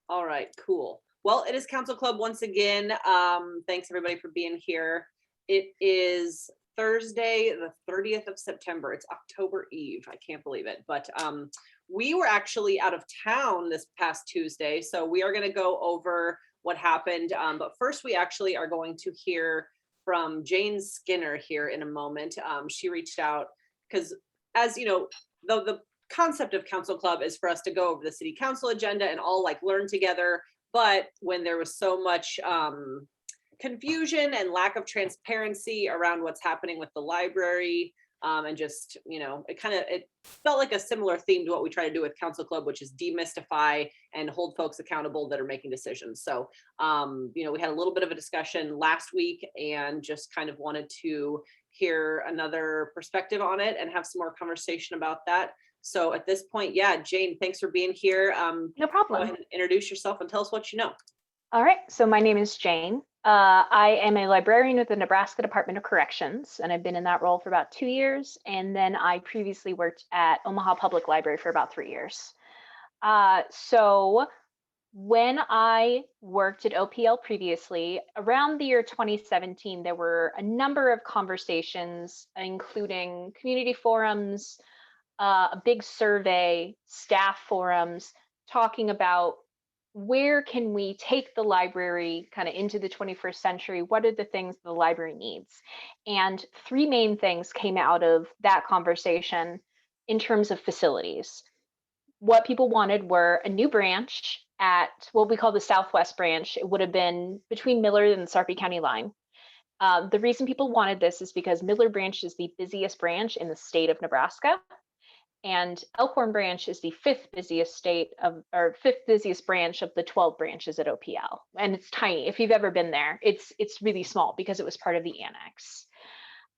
All right, cool. Well, it is Council Club once again. Thanks everybody for being here. It is Thursday, the 30th of September. It's October Eve. I can't believe it. But we were actually out of town this past Tuesday. So we are going to go over what happened. But first, we actually are going to hear from Jane Skinner here in a moment. She reached out because, as you know, the concept of Council Club is for us to go over the city council agenda and all like learn together. But when there was so much confusion and lack of transparency around what's happening with the library, and just, it felt like a similar theme to what we try to do with Council Club, which is demystify and hold folks accountable that are making decisions. So we had a little bit of a discussion last week and just kind of wanted to hear another perspective on it and have some more conversation about that. So at this point, yeah, Jane, thanks for being here. No Go problem. ahead and introduce yourself and tell us what you know. All right, so my name is Jane. I am a librarian with the Nebraska Department of Corrections, and I've been in that role for about 2 years. And then I previously worked at Omaha Public Library for about 3 years. So when I worked at OPL previously, around the year 2017, there were a number of conversations, including community forums, a big survey, staff forums, talking about where can we take the library kind of into the 21st century? What are the things the library needs? And three main things came out of that conversation in terms of facilities. What people wanted were a new branch at what we call the Southwest branch. It would have been between Millard and the Sarpy County line. The reason people wanted this is because Millard branch is the busiest branch in the state of Nebraska. And Elkhorn branch is the fifth busiest branch of the 12 branches at OPL. And it's tiny. If you've ever been there, it's really small because it was part of the annex.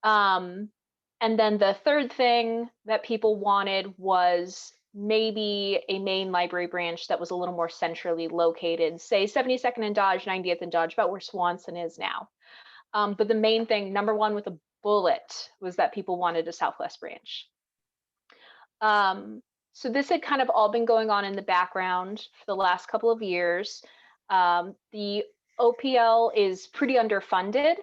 And then the third thing that people wanted was maybe a main library branch that was a little more centrally located, say 72nd and Dodge, 90th and Dodge, about where Swanson is now. But the main thing, number one with a bullet, was that people wanted a Southwest branch. So this had kind of all been going on in the background for the last couple of years. The OPL is pretty underfunded.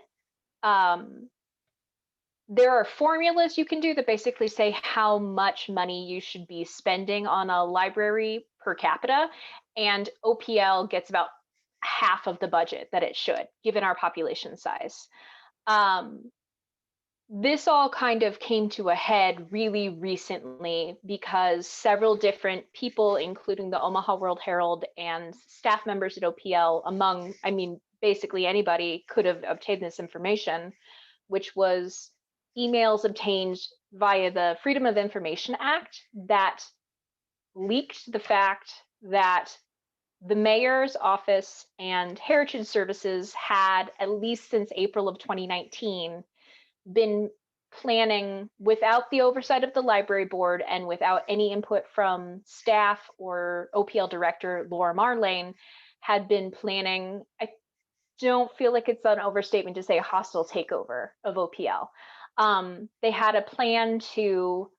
There are formulas you can do that basically say how much money you should be spending on a library per capita, and OPL gets about half of the budget that it should, given our population size. This all kind of came to a head really recently because several different people, including the Omaha World Herald and staff members at OPL, basically anybody could have obtained this information, which was emails obtained via the Freedom of Information Act that leaked the fact that the mayor's office and Heritage Services had, at least since April of 2019, been planning without the oversight of the library board and without any input from staff or OPL director Laura Marlane, had been planning, I don't feel like it's an overstatement to say, a hostile takeover of OPL. They had a plan to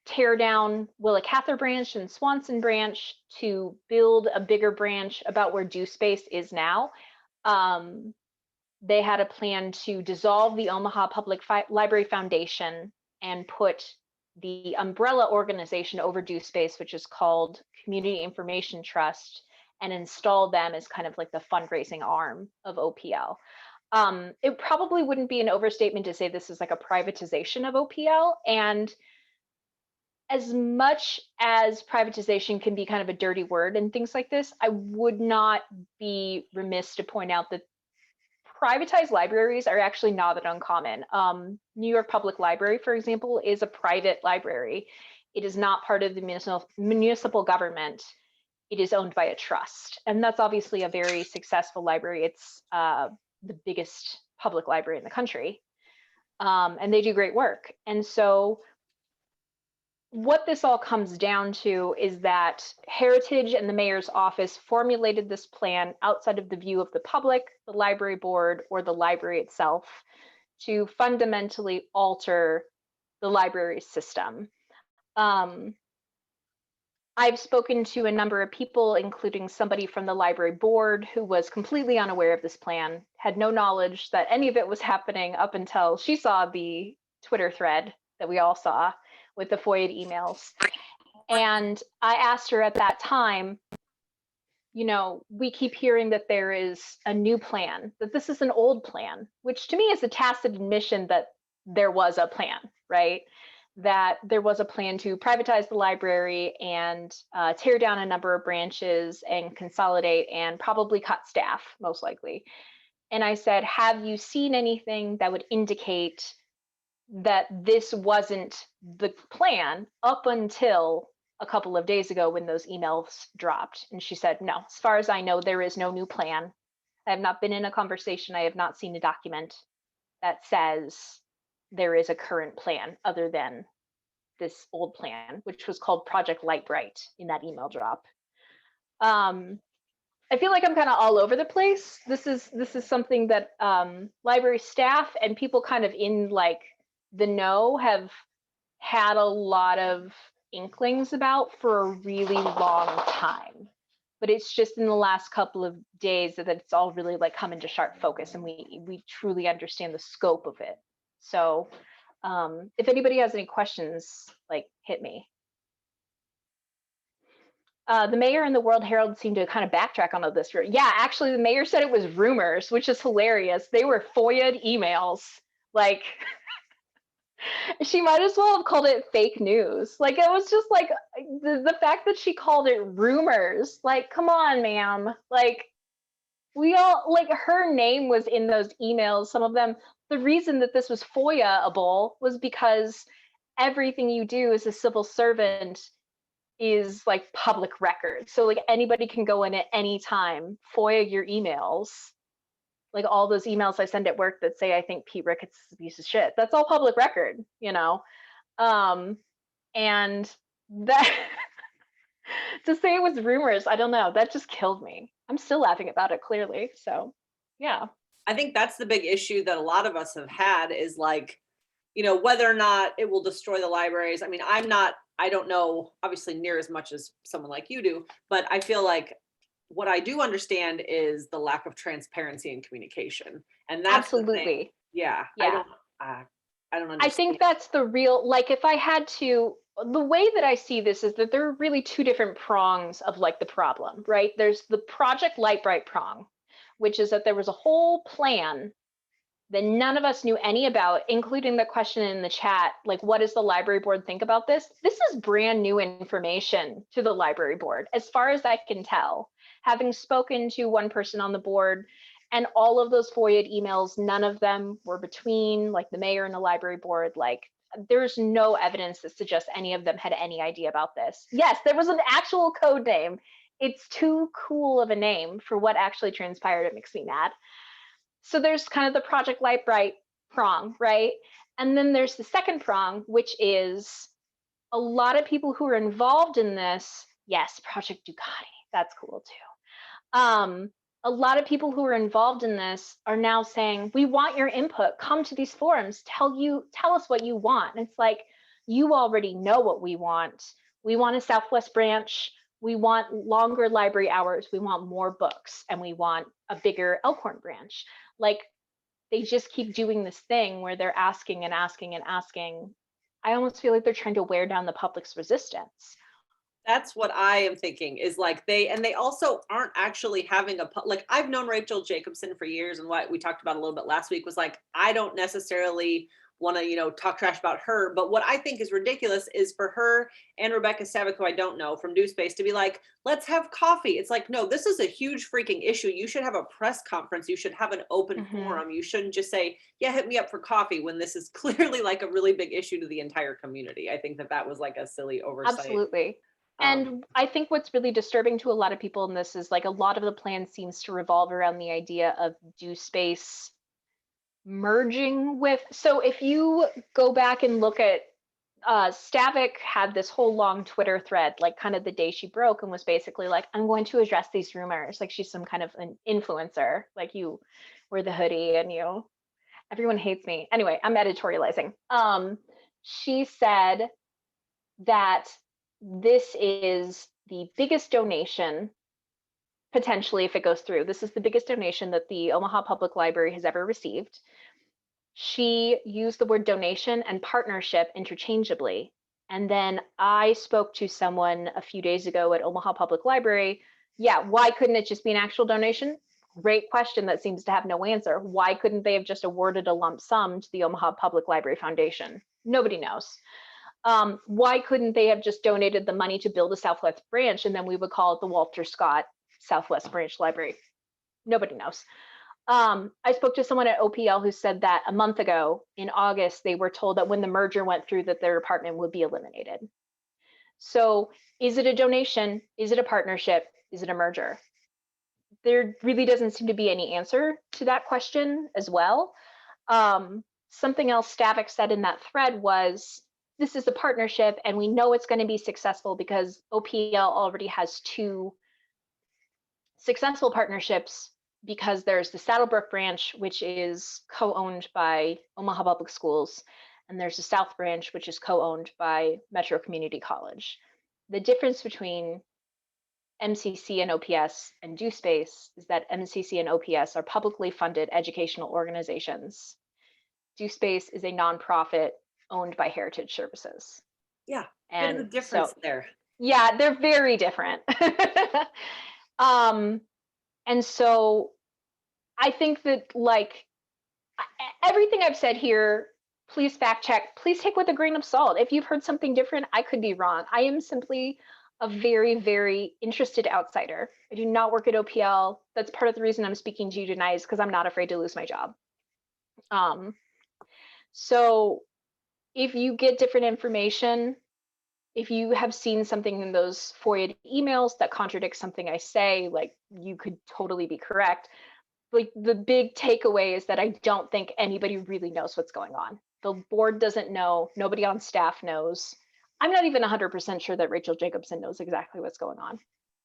tear down Willa Cather branch and Swanson branch to build a bigger branch about where due space is now. They had a plan to dissolve the Omaha Public Library Foundation and put the umbrella organization over due space, which is called Community Information Trust, and install them as kind of like the fundraising arm of OPL. It probably wouldn't be an overstatement to say this is like a privatization of OPL. And as much as privatization can be kind of a dirty word and things like this, I would not be remiss to point out that privatized libraries are actually not that uncommon. New York Public Library, for example, is a private library. It is not part of the municipal government. It is owned by a trust. And that's obviously a very successful library. It's the biggest public library in the country. And they do great work. And so what this all comes down to is that Heritage and the mayor's office formulated this plan outside of the view of the public, the library board, or the library itself to fundamentally alter the library system. I've spoken to a number of people, including somebody from the library board who was completely unaware of this plan, had no knowledge that any of it was happening up until she saw the Twitter thread that we all saw with the FOIA emails. And I asked her at that time, you know, we keep hearing that there is a new plan, that this is an old plan, which to me is a tacit admission that there was a plan, right? That there was a plan to privatize the library and tear down a number of branches and consolidate and probably cut staff, most likely. And I said, have you seen anything that would indicate that this wasn't the plan up until a couple of days ago when those emails dropped? And she said, no, as far as I know, there is no new plan. I have not been in a conversation. I have not seen a document that says there is a current plan other than this old plan, which was called Project Lightbright in that email drop. I feel like I'm kind of all over the place. This is something that library staff and people kind of in like the know have had a lot of inklings about for a really long time. But it's just in the last couple of days that it's all really like come into sharp focus and we truly understand the scope of it. So if anybody has any questions, like hit me. The mayor and the World Herald seem to kind of backtrack on all this. Yeah, actually, the mayor said it was rumors, which is hilarious. They were FOIA'd emails. Like, she might as well have called it fake news. Like, it was just like the fact that she called it rumors. Like, come on, ma'am. Like, we all, like, her name was in those emails. Some of them, the reason that this was FOIA-able was because everything you do as a civil servant is like public record. So like anybody can go in at any time, FOIA your emails. Like all those emails I send at work that say I think Pete Ricketts is a piece of shit. That's all public record, you know? And that to say it was rumors, I don't know. That just killed me. I'm still laughing about it clearly. So yeah. I think that's the big issue that a lot of us have had is like, you know, whether or not it will destroy the libraries. I mean, I don't know obviously near as much as someone like you do, but I feel like what I do understand is the lack of transparency and communication. And that's the thing. Absolutely. Yeah. Yeah. I don't understand. I think that's the real, like if I had to, the way that I see this is that there are really two different prongs of like the problem, right? There's the Project Lightbright prong, which is that there was a whole plan that none of us knew any about, including the question in the chat, like, what does the library board think about this? This is brand new information to the library board, as far as I can tell. Having spoken to one person on the board, and all of those FOIA emails, none of them were between like the mayor and the library board. Like, there's no evidence that suggests any of them had any idea about this. Yes, there was an actual code name. It's too cool of a name for what actually transpired. It makes me mad. So there's kind of the Project Lightbright prong, right? And then there's the second prong, which is a lot of people who are involved in this. Yes, Project Ducati, that's cool too. A lot of people who are involved in this are now saying, we want your input, come to these forums, tell us what you want. And it's like, you already know what we want. We want a Southwest branch. We want longer library hours. We want more books, and we want a bigger Elkhorn branch. Like, they just keep doing this thing where they're asking and asking and asking. I almost feel like they're trying to wear down the public's resistance. That's what I am thinking is like they also aren't actually having like I've known Rachel Jacobson for years, and what we talked about a little bit last week was like, I don't necessarily want to, you know, talk trash about her. But what I think is ridiculous is for her and Rebecca Savick, who I don't know, from New Space, to be like, let's have coffee. It's like, no, this is a huge freaking issue. You should have a press conference. You should have an open forum. You shouldn't just say, yeah, hit me up for coffee, when this is clearly like a really big issue to the entire community. I think that was like a silly oversight. Absolutely. And I think what's really disturbing to a lot of people in this is like a lot of the plan seems to revolve around the idea of New Space merging with, so if you go back and look at Savick had this whole long Twitter thread, like kind of the day she broke, and was basically like, I'm going to address these rumors. Like she's some kind of an influencer, like you wear the hoodie and you, everyone hates me. Anyway, I'm editorializing. She said that this is the biggest donation, potentially, if it goes through. This is the biggest donation that the Omaha Public Library has ever received. She used the word donation and partnership interchangeably. And then I spoke to someone a few days ago at Omaha Public Library. Yeah, why couldn't it just be an actual donation? Great question that seems to have no answer. Why couldn't they have just awarded a lump sum to the Omaha Public Library Foundation? Nobody knows. Why couldn't they have just donated the money to build a Southwest branch and then we would call it the Walter Scott Southwest Branch Library? Nobody knows. I spoke to someone at OPL who said that a month ago in August, they were told that when the merger went through that their department would be eliminated. So is it a donation? Is it a partnership? Is it a merger? There really doesn't seem to be any answer to that question as well. Something else Stavik said in that thread was, this is a partnership and we know it's going to be successful because OPL already has 2 successful partnerships, because there's the Saddlebrook branch, which is co-owned by Omaha Public Schools, and there's the South branch, which is co-owned by Metro Community College. The difference between MCC and OPS and DoSpace is that MCC and OPS are publicly funded educational organizations. DoSpace is a nonprofit owned by Heritage Services. Yeah, and the difference there. Yeah, they're very different. And so I think that, like, everything I've said here, please fact check, please take with a grain of salt. If you've heard something different, I could be wrong. I am simply a very, very interested outsider. I do not work at OPL. That's part of the reason I'm speaking to you tonight, is because I'm not afraid to lose my job. So if you get different information, if you have seen something in those FOIA emails that contradicts something I say, like, you could totally be correct. Like, the big takeaway is that I don't think anybody really knows what's going on. The board doesn't know. Nobody on staff knows. I'm not even 100% sure that Rachel Jacobson knows exactly what's going on.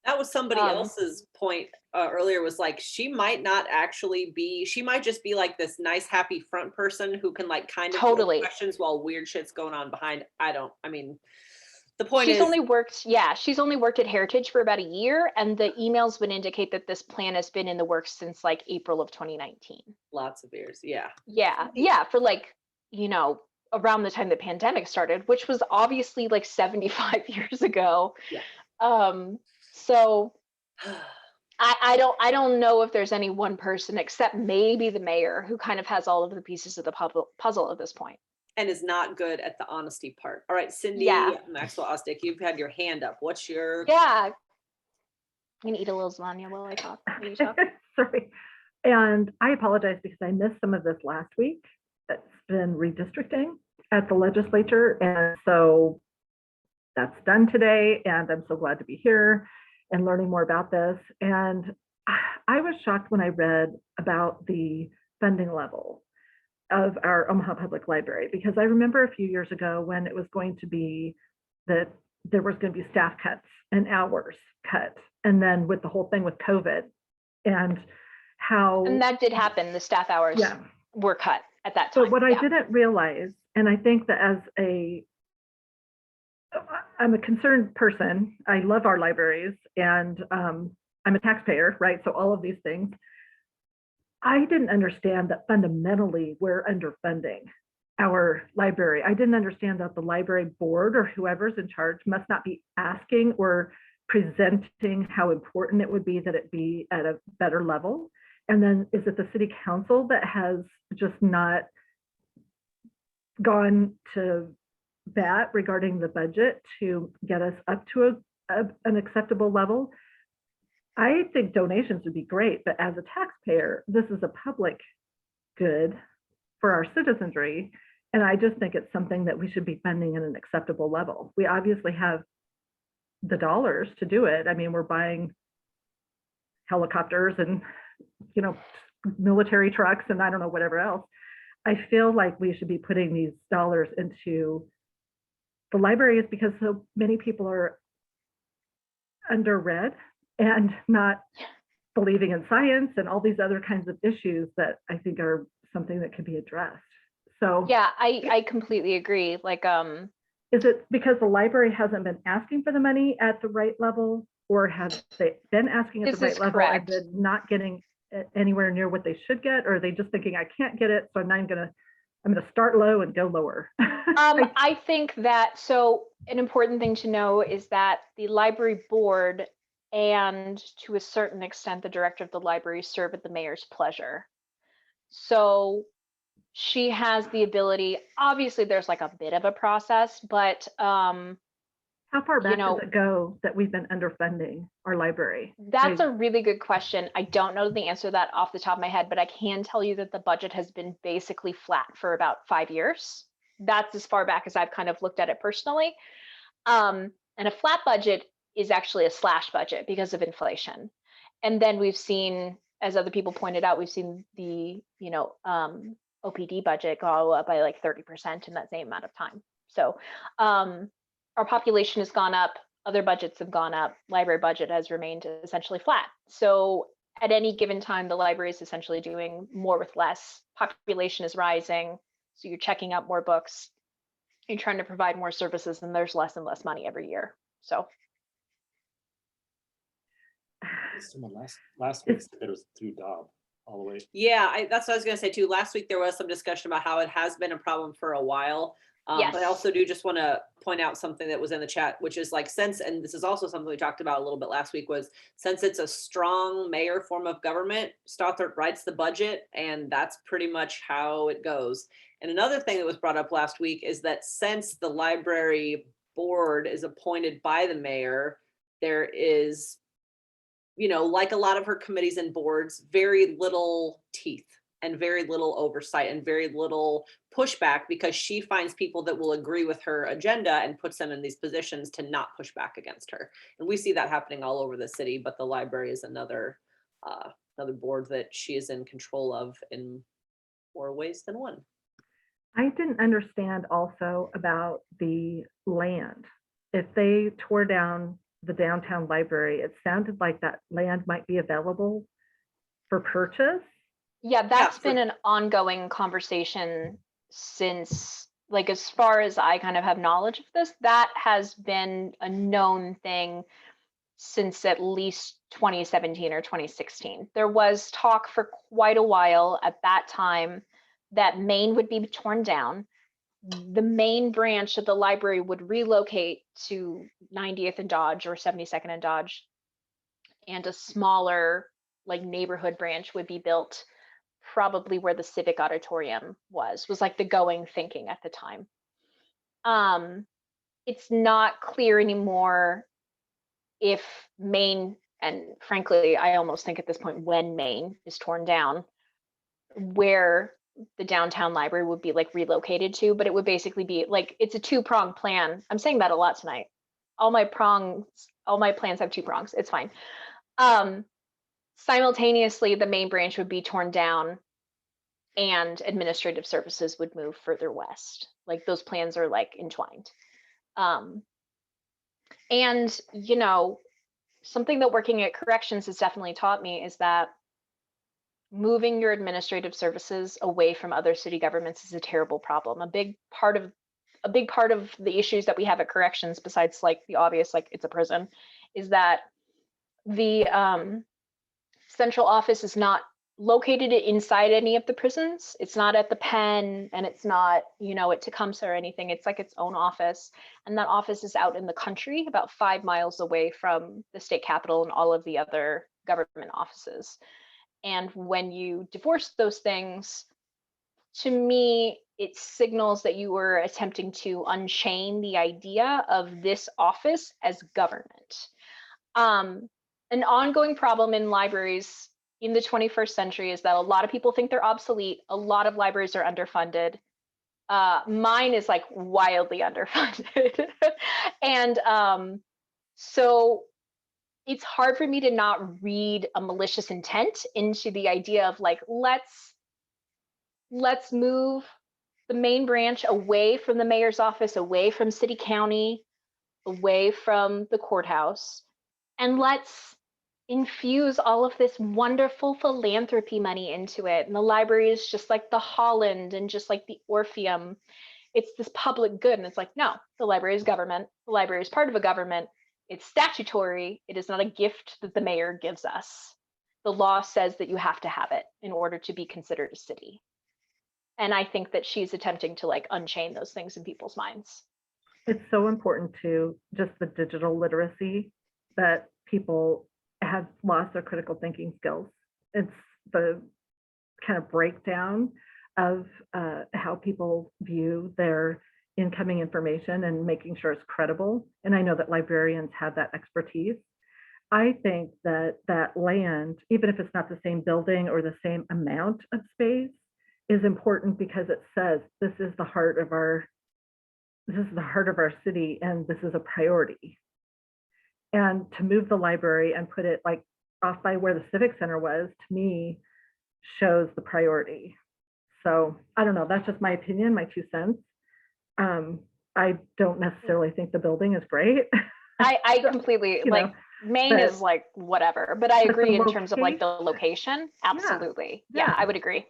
That was somebody else's point earlier, was like, she might not actually be, she might just be like this nice, happy front person who can, like, kind of Totally. questions while weird shit's going on behind. I mean, the point she's is, only worked at Heritage for about a year, and the emails would indicate that this plan has been in the works since like April of 2019. Lots of years. Yeah. Yeah, for, like, around the time the pandemic started, which was obviously like 75 years ago. Yeah. So I don't know if there's any one person, except maybe the mayor, who kind of has all of the pieces of the puzzle at this point. And is not good at the honesty part. All right, Cindy Maxwell Ostick, you've had your hand up. What's your... Yeah. I'm gonna eat a little lasagna while I talk. You talk. Sorry. And I apologize because I missed some of this last week. It's been redistricting at the legislature. And so that's done today. And I'm so glad to be here and learning more about this. And I was shocked when I read about the funding level of our Omaha Public Library, because I remember a few years ago when it was going to be that there was going to be staff cuts and hours cut. And then with the whole thing with COVID and how... And that did happen. The staff hours were cut at that time. So what I didn't realize, and I think that I'm a concerned person. I love our libraries, and I'm a taxpayer, right? So all of these things. I didn't understand that fundamentally we're underfunding our library. I didn't understand that the library board or whoever's in charge must not be asking or presenting how important it would be that it be at a better level. And then is it the city council that has just not gone to bat regarding the budget to get us up to an acceptable level? I think donations would be great, but as a taxpayer, this is a public good for our citizenry. And I just think it's something that we should be funding at an acceptable level. We obviously have the dollars to do it. I mean, we're buying helicopters and, military trucks and I don't know, whatever else. I feel like we should be putting these dollars into the libraries because so many people are underread and not believing in science and all these other kinds of issues that I think are something that can be addressed. So yeah, I completely agree. Like, Is it because the library hasn't been asking for the money at the right level, or have they been asking at the This right is level and correct. then not getting anywhere near what they should get? Or are they just thinking, I can't get it, so I'm gonna start low and go lower? I think that, so an important thing to know is that the library board and to a certain extent, the director of the library serve at the mayor's pleasure. So she has the ability, obviously there's like a bit of a process, but How far you back know, does it go that we've been underfunding our library? that's a really good question. I don't know the answer to that off the top of my head, but I can tell you that the budget has been basically flat for about 5 years. That's as far back as I've kind of looked at it personally. And a flat budget is actually a slash budget because of inflation. And then we've seen, as other people pointed out, we've seen the, OPD budget go up by like 30% in that same amount of time. So our population has gone up, other budgets have gone up, library budget has remained essentially flat. So at any given time, the library is essentially doing more with less. Population is rising, so you're checking out more books, you're trying to provide more services, and there's less and less money every year. So Someone last week said it was through Dobb all the way. Yeah, that's what I was gonna say too. Last week, there was some discussion about how it has been a problem for a while. But I Yes. also do just want to point out something that was in the chat, which is like, and this is also something we talked about a little bit last week, was since it's a strong mayor form of government, Stothert writes the budget, and that's pretty much how it goes. And another thing that was brought up last week is that since the library board is appointed by the mayor, there is, like a lot of her committees and boards, very little teeth and very little oversight and very little pushback, because she finds people that will agree with her agenda and puts them in these positions to not push back against her. And we see that happening all over the city, but the library is another board that she is in control of in more ways than one. I didn't understand also about the land. If they tore down the downtown library, it sounded like that land might be available for purchase. Yeah, that's been an ongoing conversation since, like, as far as I kind of have knowledge of this, that has been a known thing since at least 2017 or 2016. There was talk for quite a while at that time that Main would be torn down. The main branch of the library would relocate to 90th and Dodge or 72nd and Dodge, and a smaller, like, neighborhood branch would be built probably where the civic auditorium was like the going thinking at the time. It's not clear anymore if Main, and frankly, I almost think at this point, when Main is torn down, where the downtown library would be like relocated to, but it would basically be like, it's a two-pronged plan. I'm saying that a lot tonight. All my plans have two prongs. It's fine. Simultaneously, the main branch would be torn down and administrative services would move further west. Like, those plans are like entwined. And, something that working at corrections has definitely taught me is that moving your administrative services away from other city governments is a terrible problem. A big part of the issues that we have at corrections, besides like the obvious, like it's a prison, is that the central office is not located inside any of the prisons. It's not at the pen, and it's not, at Tecumseh or anything. It's like its own office. And that office is out in the country, about 5 miles away from the state capitol and all of the other government offices. And when you divorce those things, to me, it signals that you were attempting to unchain the idea of this office as government. An ongoing problem in libraries in the 21st century is that a lot of people think they're obsolete. A lot of libraries are underfunded. Mine is like wildly underfunded. And so it's hard for me to not read a malicious intent into the idea of like, let's move the main branch away from the mayor's office, away from city county, away from the courthouse, and let's infuse all of this wonderful philanthropy money into it. And the library is just like the Holland and just like the Orpheum. it's this public good. And it's like, no, the library is government. The library is part of a government. It's statutory. It is not a gift that the mayor gives us. The law says that you have to have it in order to be considered a city. And I think that she's attempting to like unchain those things in people's minds. It's so important to just the digital literacy that people have lost their critical thinking skills. It's the kind of breakdown of how people view their incoming information and making sure it's credible. And I know that librarians have that expertise. I think that that land, even if it's not the same building or the same amount of space, is important because it says this is the heart of our city and this is a priority. And to move the library and put it like off by where the Civic Center was, to me, shows the priority. So I don't know, that's just my opinion, my 2 cents. I don't necessarily think the building is great. I completely You like know, Maine but- is like whatever, but I but the agree in terms of like the location. Absolutely. Yeah, yeah. I would agree.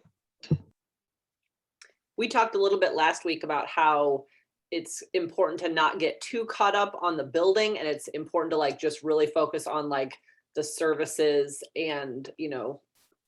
We talked a little bit last week about how it's important to not get too caught up on the building, and it's important to like just really focus on like the services and, you know,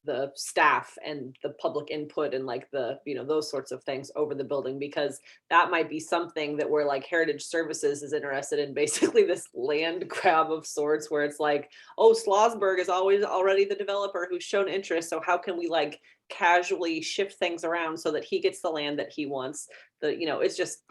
the staff and the public input and like the, you know, those sorts of things over the building, because that might be something that where like Heritage Services is interested in, basically this land grab of sorts where it's like, oh, Slosberg is always already the developer who's shown interest, so how can we like casually shift things around so that he gets the land that he wants? The, you know, it's just,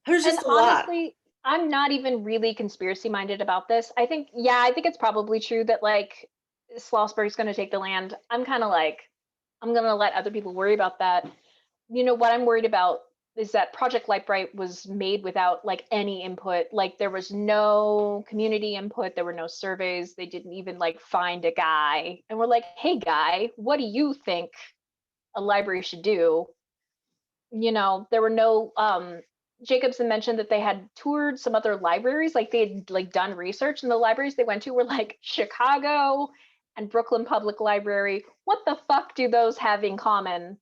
there's just And a lot. honestly, I'm not even really conspiracy minded about this. I think it's probably true that like Slosberg's going to take the land. I'm kind of like, I'm going to let other people worry about that. You know, what I'm worried about is that Project Lightbright was made without like any input. Like there was no community input. There were no surveys. They didn't even like find a guy. And we're like, hey guy, what do you think a library should do? You know, there were no, Jacobson mentioned that they had toured some other libraries, like they had like done research, and the libraries they went to were like Chicago and Brooklyn Public Library. What the fuck do those have in common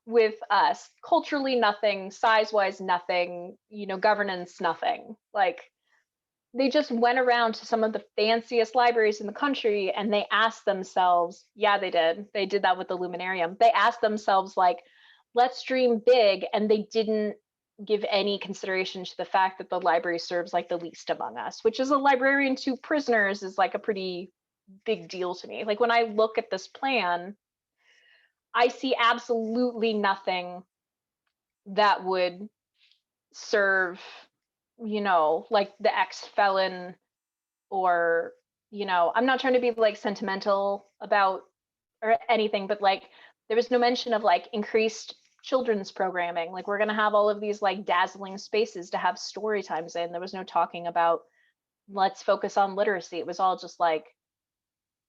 with us? Culturally, nothing. Size-wise, nothing. You know, governance, nothing. Like they just went around to some of the fanciest libraries in the country and they asked themselves, yeah, they did. They did that with the Luminarium. They asked themselves like, let's dream big, and they didn't give any consideration to the fact that the library serves like the least among us, which is a librarian to prisoners is like a pretty big deal to me. Like when I look at this plan, I see absolutely nothing that would serve, you know, like the ex-felon or, you know, I'm not trying to be like sentimental about or anything, but like there was no mention of like increased children's programming. Like we're going to have all of these like dazzling spaces to have story times in. There was no talking about let's focus on literacy. It was all just like,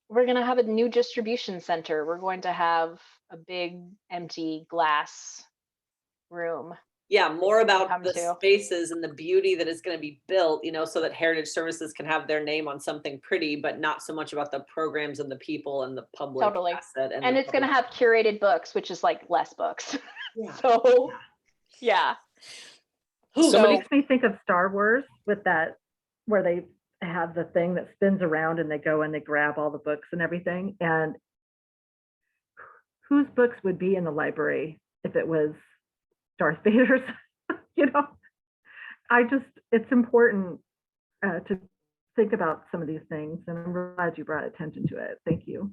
we're going to have a new distribution center. We're going to have a big empty glass room. Yeah, more about come the to. spaces and the beauty that is going to be built, you know, so that Heritage Services can have their name on something pretty, but not so much about the programs and the people and the public Totally. asset. And the it's going to public- have curated books, which is like less books. Yeah. So, yeah. It So- makes me think of Star Wars with that, where they have the thing that spins around and they go and they grab all the books and everything. And whose books would be in the library if it was Darth Vader's? You know, it's important to think about some of these things, and I'm glad you brought attention to it. Thank you.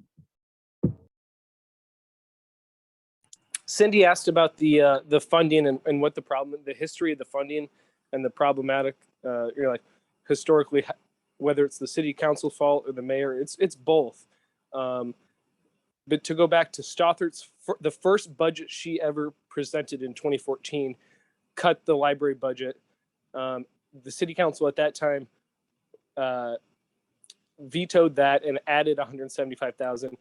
Cindy asked about the funding and what the problem, the history of the funding and the problematic, you know, like historically, whether it's the city council fault or the mayor, it's both. But to go back to Stothart's, the first budget she ever presented in 2014 cut the library budget. The city council at that time vetoed that and added $175,000.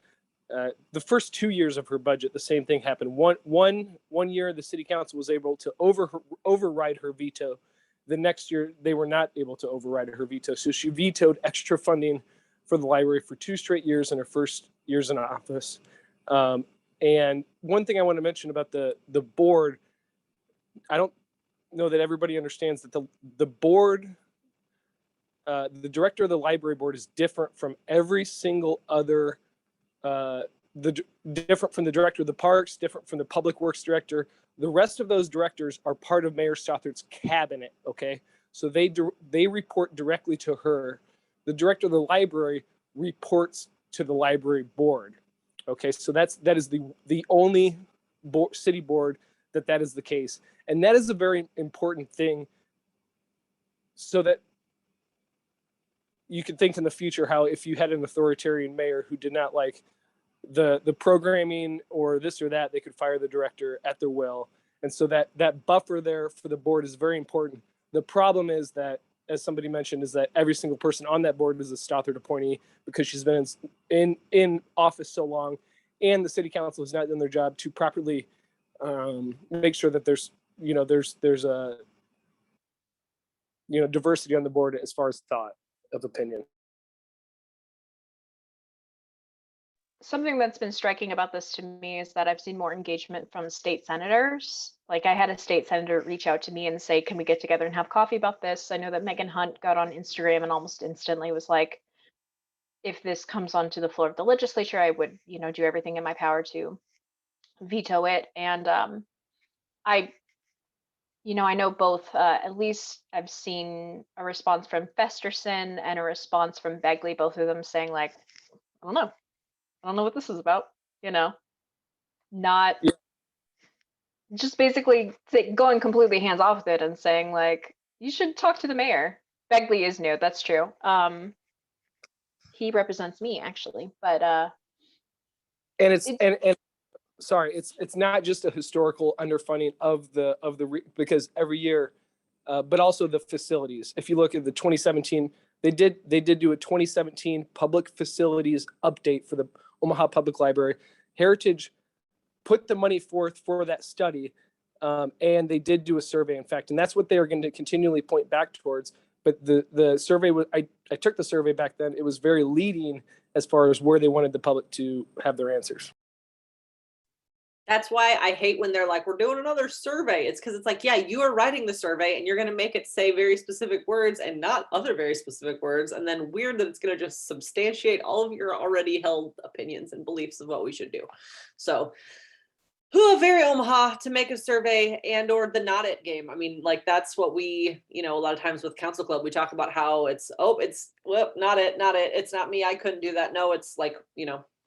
The first 2 years of her budget, the same thing happened. One year, the city council was able to override her veto. The next year, they were not able to override her veto. So she vetoed extra funding for the library for 2 straight years in her first years in office. And one thing I want to mention about the board, know that everybody understands that the board, the director of the library board is different from every single other, different from the director of the parks, different from the public works director. The rest of those directors are part of Mayor Stothard's cabinet, okay? So they report directly to her. The director of the library reports to the library board, okay? So that is the only city board that is the case. And that is a very important thing, so that you can think in the future how if you had an authoritarian mayor who did not like the programming or this or that, they could fire the director at their will. And so that buffer there for the board is very important. The problem is that, as somebody mentioned, is that every single person on that board is a Stothard appointee because she's been in office so long, and the city council has not done their job to properly make sure that there's a diversity on the board as far as thought of opinion. Something that's been striking about this to me is that I've seen more engagement from state senators. Like, I had a state senator reach out to me and say, can we get together and have coffee about this? I know that Megan Hunt got on Instagram and almost instantly was like, if this comes onto the floor of the legislature, I would, do everything in my power to veto it. And I know both, at least I've seen a response from Festerson and a response from Begley, both of them saying like, I don't know what this is about, not Yeah. just basically going completely hands off with it and saying like, you should talk to the mayor. Begley is new, that's true. He represents me actually, but And and sorry, it's not just a historical underfunding of because every year, but also the facilities. If you look at the 2017, they did do a 2017 public facilities update for the Omaha Public Library. Heritage put the money forth for that study, and they did do a survey, in fact, and that's what they are going to continually point back towards. But the survey was, I took the survey back then. It was very leading as far as where they wanted the public to have their answers. That's why I hate when they're like, we're doing another survey. It's because it's like, yeah, you are writing the survey and you're going to make it say very specific words and not other very specific words. And then weird that it's going to just substantiate all of your already held opinions and beliefs of what we should do. So very Omaha to make a survey and or the not it game. I mean, like that's what we, a lot of times with Council Club, we talk about how it's not it. It's not me. I couldn't do that. No, it's like,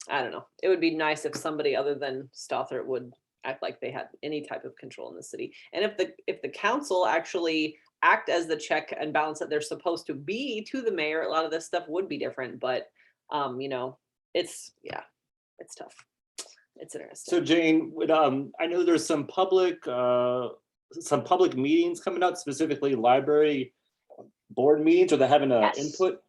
I don't know. It would be nice if somebody other than Stothard would act like they had any type of control in the city. And if the council actually act as the check and balance that they're supposed to be to the mayor, a lot of this stuff would be different. But it's tough. It's interesting. So Jane, I know there's some public meetings coming up, specifically library board meetings, or they're having an input.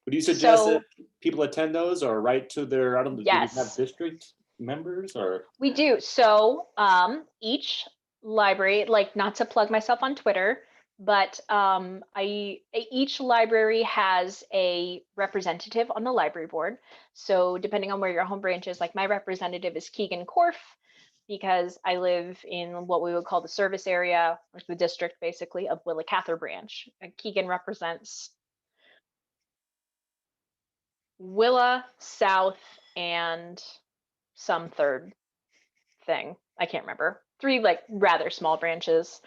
Would you suggest that people attend those or write to their, I don't know, yes. do you have district members or? We do. So each library, like not to plug myself on Twitter, but each library has a representative on the library board. So depending on where your home branch is, like my representative is Keegan Korf, because I live in what we would call the service area, or the district basically, of Willa Cather branch. And Keegan represents Willa, South, and some third thing. I can't remember. 3 like rather small branches.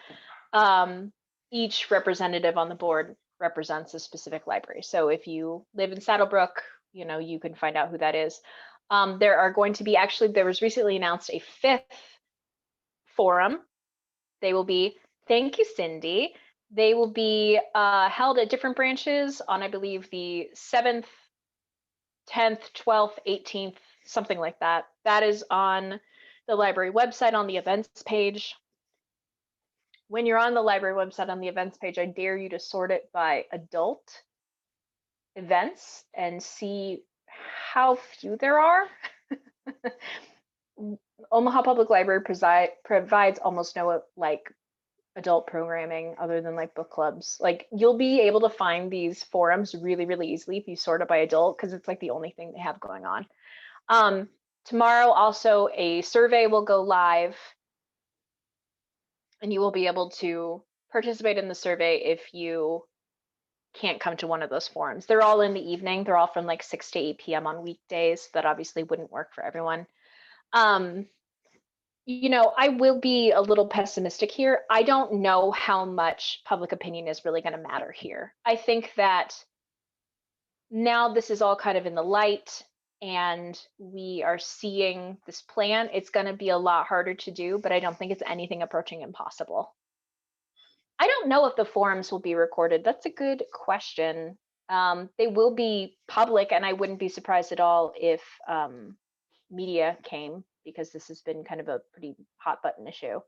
Each representative on the board represents a specific library. So if you live in Saddlebrook, you can find out who that is. There are going to be, there was recently announced a 5th forum. They will be, thank you, Cindy. They will be held at different branches on, I believe, the 7th, 10th, 12th, 18th, something like that. That is on the library website on the events page. When you're on the library website on the events page, I dare you to sort it by adult events and see how few there are. Omaha Public Library provides almost no adult programming other than like book clubs. Like you'll be able to find these forums really, really easily if you sort it by adult, because it's like the only thing they have going on. Tomorrow also a survey will go live, and you will be able to participate in the survey if you can't come to one of those forums. They're all in the evening. They're all from like 6 to 8 p.m. on weekdays. That obviously wouldn't work for everyone. You know, I will be a little pessimistic here. I don't know how much public opinion is really going to matter here. I think that now this is all kind of in the light and we are seeing this plan. It's going to be a lot harder to do, but I don't think it's anything approaching impossible. I don't know if the forums will be recorded. That's a good question. They will be public, and I wouldn't be surprised at all if media came, because this has been kind of a pretty hot button issue.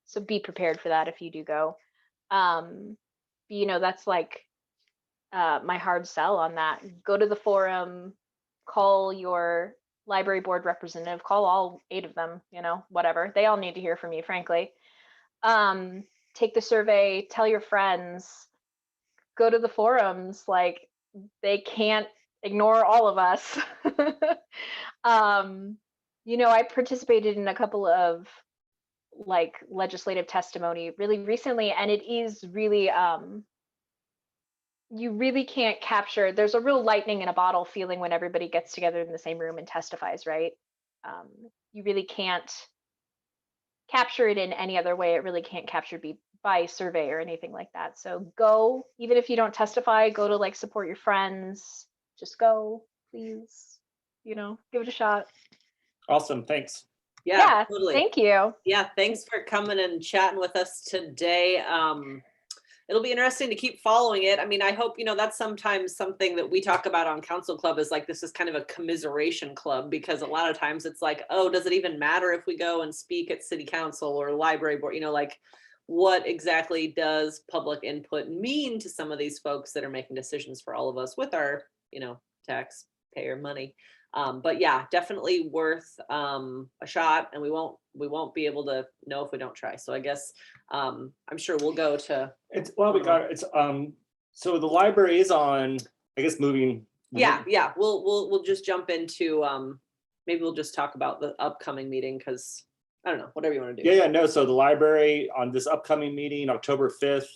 So be prepared for that if you do go. You know, that's like my hard sell on that. Go to the forum, call your library board representative, call all 8 of them, you know, whatever. They all need to hear from you, frankly. Take the survey, tell your friends, go to the forums. Like, they can't ignore all of us. You know, I participated in a couple of like legislative testimony really recently, and it is really, you really can't capture, there's a real lightning in a bottle feeling when everybody gets together in the same room and testifies, right? You really can't capture it in any other way. It really can't capture by survey or anything like that. So go, even if you don't testify, go to like support your friends. Just go, please. You know, give it a shot. Awesome, thanks. Yeah, totally. Thank you. Yeah, thanks for coming and chatting with us today. It'll be interesting to keep following it. I mean, I hope, you know, that's sometimes something that we talk about on Council Club is like, this is kind of a commiseration club, because a lot of times it's like, oh, does it even matter if we go and speak at city council or library board? You know, like, what exactly does public input mean to some of these folks that are making decisions for all of us with our, you know, taxpayer money? But yeah, definitely worth a shot, and we won't be able to know if we don't try. So I guess I'm sure we'll go to. So the library is on, I guess, moving. Yeah. We'll just jump into maybe we'll just talk about the upcoming meeting, because I don't know, whatever you want to do. Yeah, no. So the library on this upcoming meeting, October 5th.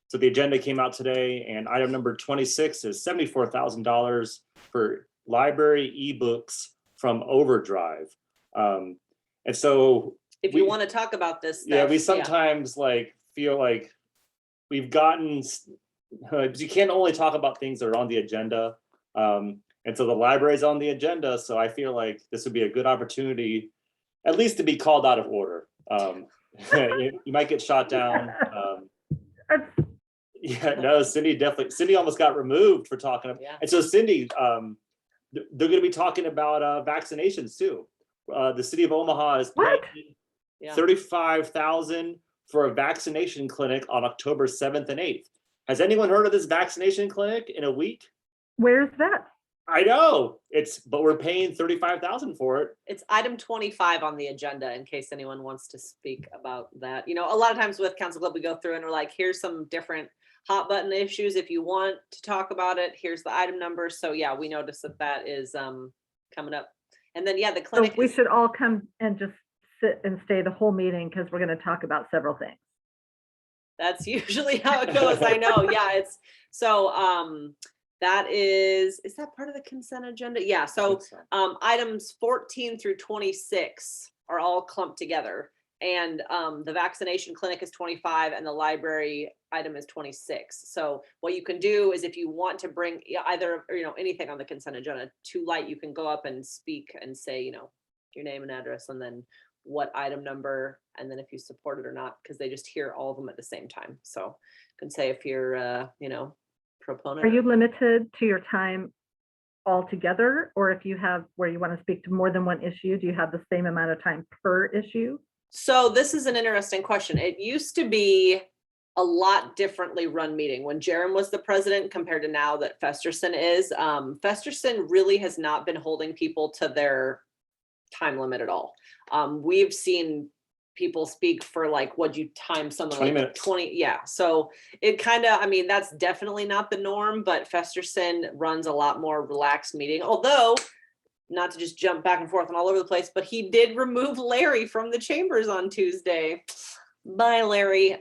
So the agenda came out today, and item number 26 is $74,000 for library ebooks from Overdrive. And so if you want to talk about this stuff, yeah, we sometimes like feel like we've gotten, you can't only talk about things that are on the agenda. And so the library's on the agenda. So I feel like this would be a good opportunity, at least to be called out of order. You might get shot down. Yeah, no, Cindy almost got removed for talking. Yeah. And so Cindy, they're going to be talking about vaccinations too. The city of Omaha is paying $35,000 for a vaccination clinic on October 7th and 8th. Has anyone heard of this vaccination clinic in a week? Where's that? I know but we're paying $35,000 for it. It's item 25 on the agenda, in case anyone wants to speak about that. You know, a lot of times with Council Club, we go through and we're like, here's some different hot button issues. If you want to talk about it, here's the item number. So yeah, we noticed that is coming up. And then yeah, the clinic. So we should all come and just sit and stay the whole meeting, because we're going to talk about several things. That's usually how it goes. I know. Yeah, it's so that is that part of the consent agenda? Yeah. So items 14 through 26 are all clumped together. And the vaccination clinic is 25 and the library item is 26. So what you can do is, if you want to bring either, or, you know, anything on the consent agenda to light, you can go up and speak and say, you know, your name and address, and then what item number, and then if you support it or not, because they just hear all of them at the same time. So you can say if you're, you know, proponent. Are you limited to your time altogether, or if you have where you want to speak to more than one issue, do you have the same amount of time per issue? So this is an interesting question. It used to be a lot differently run meeting when Jerem was the president compared to now that Festerson is. Festerson really has not been holding people to their time limit at all. We've seen people speak for like, what'd you time someone 20 like minutes. 20? Yeah. So it kind of, I mean, that's definitely not the norm, but Festerson runs a lot more relaxed meeting, although not to just jump back and forth and all over the place, but he did remove Larry from the chambers on Tuesday. Bye, Larry.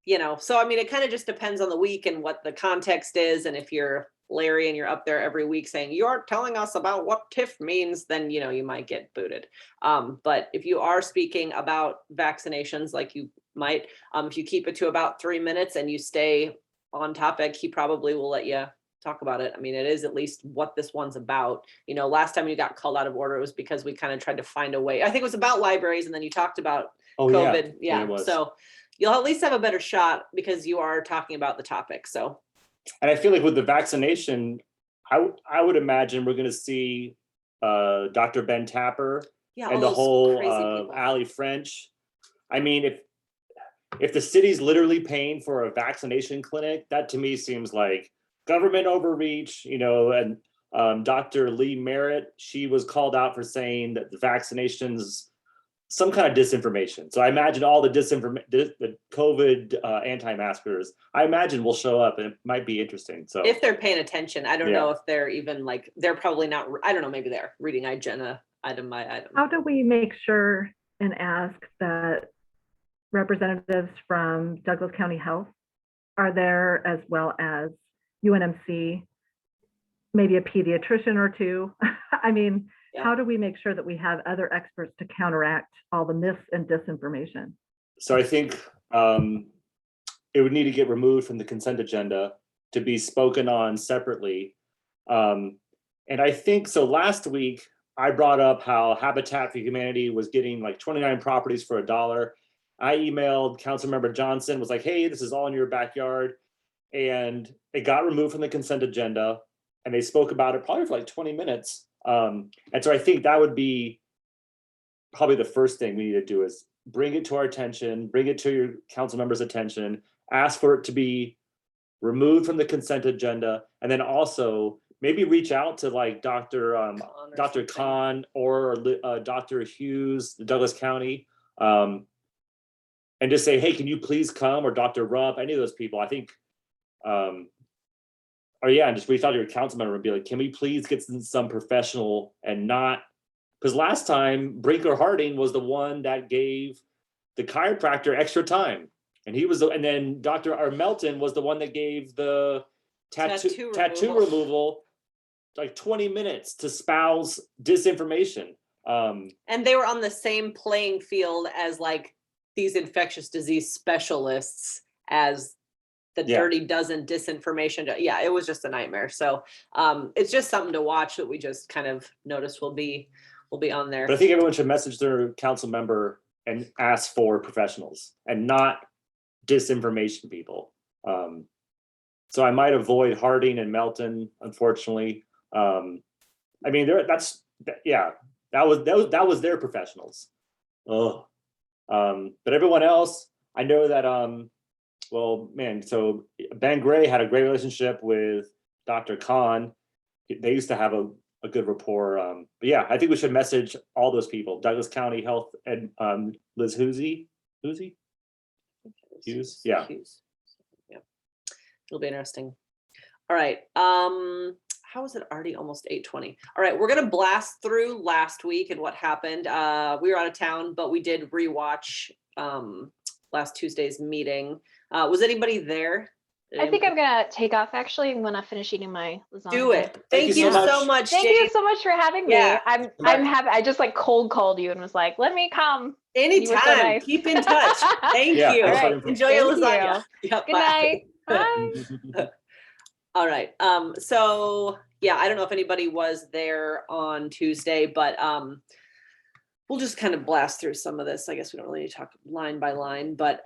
you know, so I mean, it kind of just depends on the week and what the context is. And if you're Larry and you're up there every week saying you aren't telling us about what TIF means, then you know you might get booted. But if you are speaking about vaccinations, like you might, if you keep it to about 3 minutes and you stay on topic, he probably will let you talk about it. I mean, it is at least what this one's about. You know, last time you got called out of order, it was because we kind of tried to find a way. I think it was about libraries, and then you talked about Oh, COVID. yeah, Yeah. it was. So you'll at least have a better shot because you are talking about the topic. So And I feel like with the vaccination, I would imagine we're going to see Dr. Ben Tapper yeah, and all the those whole crazy people. Ali French. I mean, if the city's literally paying for a vaccination clinic, that to me seems like government overreach, you know. And Dr. Lee Merritt, she was called out for saying that the vaccinations, some kind of disinformation. So I imagine all the the COVID anti-maskers, I imagine will show up, and it might be interesting. So If they're paying attention, I don't Yeah. know if they're even like, they're probably not, I don't know, maybe they're reading agenda item by item. How do we make sure and ask that representatives from Douglas County Health are there, as well as UNMC, maybe a pediatrician or two? I mean, Yeah. how do we make sure that we have other experts to counteract all the myths and disinformation? So I think it would need to get removed from the consent agenda to be spoken on separately. And I think, so last week, I brought up how Habitat for Humanity was getting like 29 properties for $1. I emailed Councilmember Johnson, was like, hey, this is all in your backyard. And it got removed from the consent agenda. And they spoke about it probably for like 20 minutes. And so I think that would be probably the first thing we need to do is bring it to our attention, bring it to your council members' attention, ask for it to be removed from the consent agenda, and then also maybe reach out to like Dr. something. Khan or Dr. Hughes, the Douglas County, and just say, hey, can you please come, or Dr. Rupp, any of those people. I think, or yeah, and just reach out to your council member and be like, can we please get some professional and not, because last time Brinker Harding was the one that gave the chiropractor extra time. And he was, and then Dr. Melton was the one that gave the tattoo removal like 20 minutes to spouse disinformation. And they were on the same playing field as like these infectious disease specialists as the Dirty Dozen disinformation. Yeah, it was just a nightmare. So it's just something to watch that we just kind of noticed will be on there. But I think everyone should message their council member and ask for professionals and not disinformation people. So I might avoid Harding and Melton, unfortunately. I mean, that was their professionals. Oh, but everyone else, I know that. Well, man, so Ben Gray had a great relationship with Dr. Khan. They used to have a good rapport. But yeah, I think we should message all those people. Douglas County Health and Liz Hughes. Hughes? Yeah. Hughes. Yeah. It'll be interesting. All right. How is it already almost 8:20? All right, we're gonna blast through last week and what happened. We were out of town, but we did rewatch last Tuesday's meeting. Was anybody there? I think I'm gonna take off actually when I finish eating my lasagna. Do it. Thank you you so so much. Thank Jane. you so much for having me. Yeah. I'm happy. I just like cold called you and was like, let me come. You were Anytime. so nice. Keep in touch. Thank Yeah, you. thanks for All right. Enjoy your Thank lasagna. Yep, Good bye. night. Bye. All right. So yeah, I don't know if anybody was there on Tuesday, but we'll just kind of blast through some of this. I guess we don't really need to talk line by line, but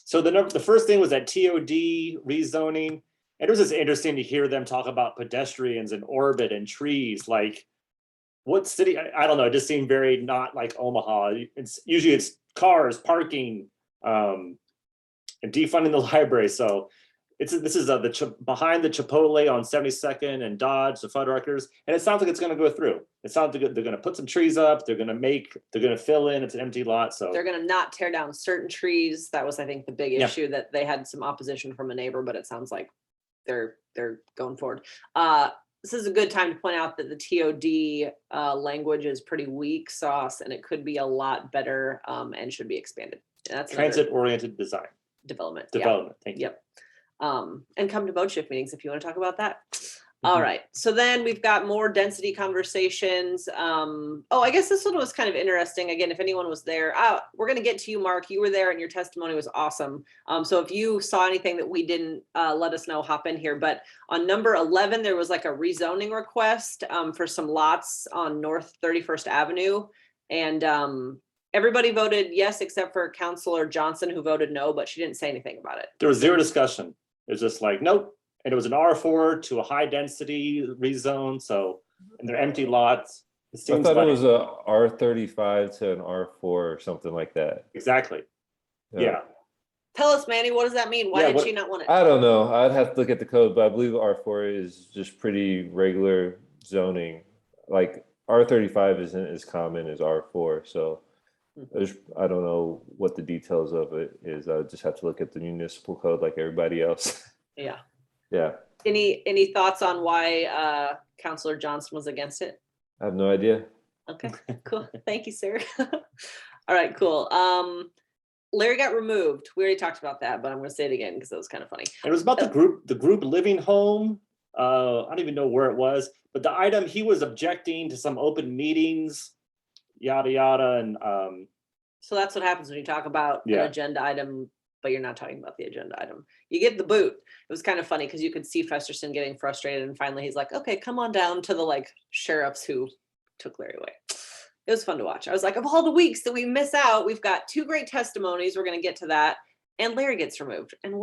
So the first thing was that TOD rezoning. And it was just interesting to hear them talk about pedestrians and orbit and trees. Like, what city? I don't know. It just seemed very not like Omaha. It's usually cars, parking, and defunding the library. So this is behind the Chipotle on 72nd and Dodge, the Fuddruckers, and it sounds like it's going to go through. It sounds like they're going to put some trees up. They're going to fill in. It's an empty lot. So they're going to not tear down certain trees. That was, I think, the big issue, that they had some opposition from a neighbor, but it sounds like they're going forward. This is a good time to point out that the TOD language is pretty weak sauce, and it could be a lot better and should be expanded. That's another Transit-oriented design, development. Yeah. development, thank you. Yep. And come to boat shift meetings if you want to talk about that. All right. So then we've got more density conversations. Oh, I guess this one was kind of interesting. Again, if anyone was there, we're going to get to you, Mark. You were there and your testimony was awesome. So if you saw anything that we didn't, let us know, hop in here. But on number 11, there was like a rezoning request for some lots on North 31st Avenue. And everybody voted yes, except for Councilor Johnson, who voted no, but she didn't say anything about it. There was zero discussion. It was just like, nope. And it was an R4 to a high density rezone. So, and they're empty lots. It I seems thought like it was a R35 to an R4 or something like that. exactly. Yeah. Tell us, Manny, what does that mean? Why Yeah, did what- she not want it? I don't know. I'd have to look at the code, but I believe R4 is just pretty regular zoning. Like R35 isn't as common as R4. So I don't know what the details of it is. I would just have to look at the municipal code like everybody else. Yeah. Yeah, Any thoughts on why Councilor Johnson was against it? I have no idea. Okay, cool. Thank you, sir. All right, cool. Larry got removed. We already talked about that, but I'm gonna say it again because it was kind of funny. And it was about the group living home. I don't even know where it was, but the item, he was objecting to some open meetings, yada, yada. And So that's what happens when you talk about an Yeah. agenda item, but you're not talking about the agenda item. You get the boot. It was kind of funny because you could see Festerson getting frustrated, and finally he's like, okay, come on down to the like sheriffs who took Larry away. It was fun to watch. I was like, of all the weeks that we miss out, we've got 2 great testimonies. We're going to get to that. And Larry gets removed. And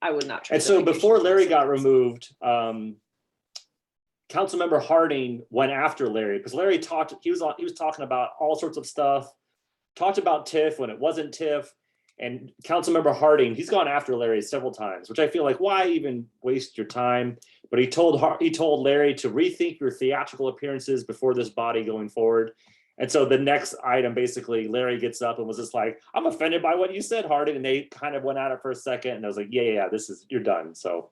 I would not. and so before Larry got removed, Councilmember Harding went after Larry because Larry talked, he was talking about all sorts of stuff, talked about TIF when it wasn't TIF. And Councilmember Harding, he's gone after Larry several times, which I feel like, why even waste your time? But he told Larry to rethink your theatrical appearances before this body going forward. And so the next item, basically, Larry gets up and was just like, I'm offended by what you said, Harding. And they kind of went at it for a second. And I was like, yeah, you're done. So,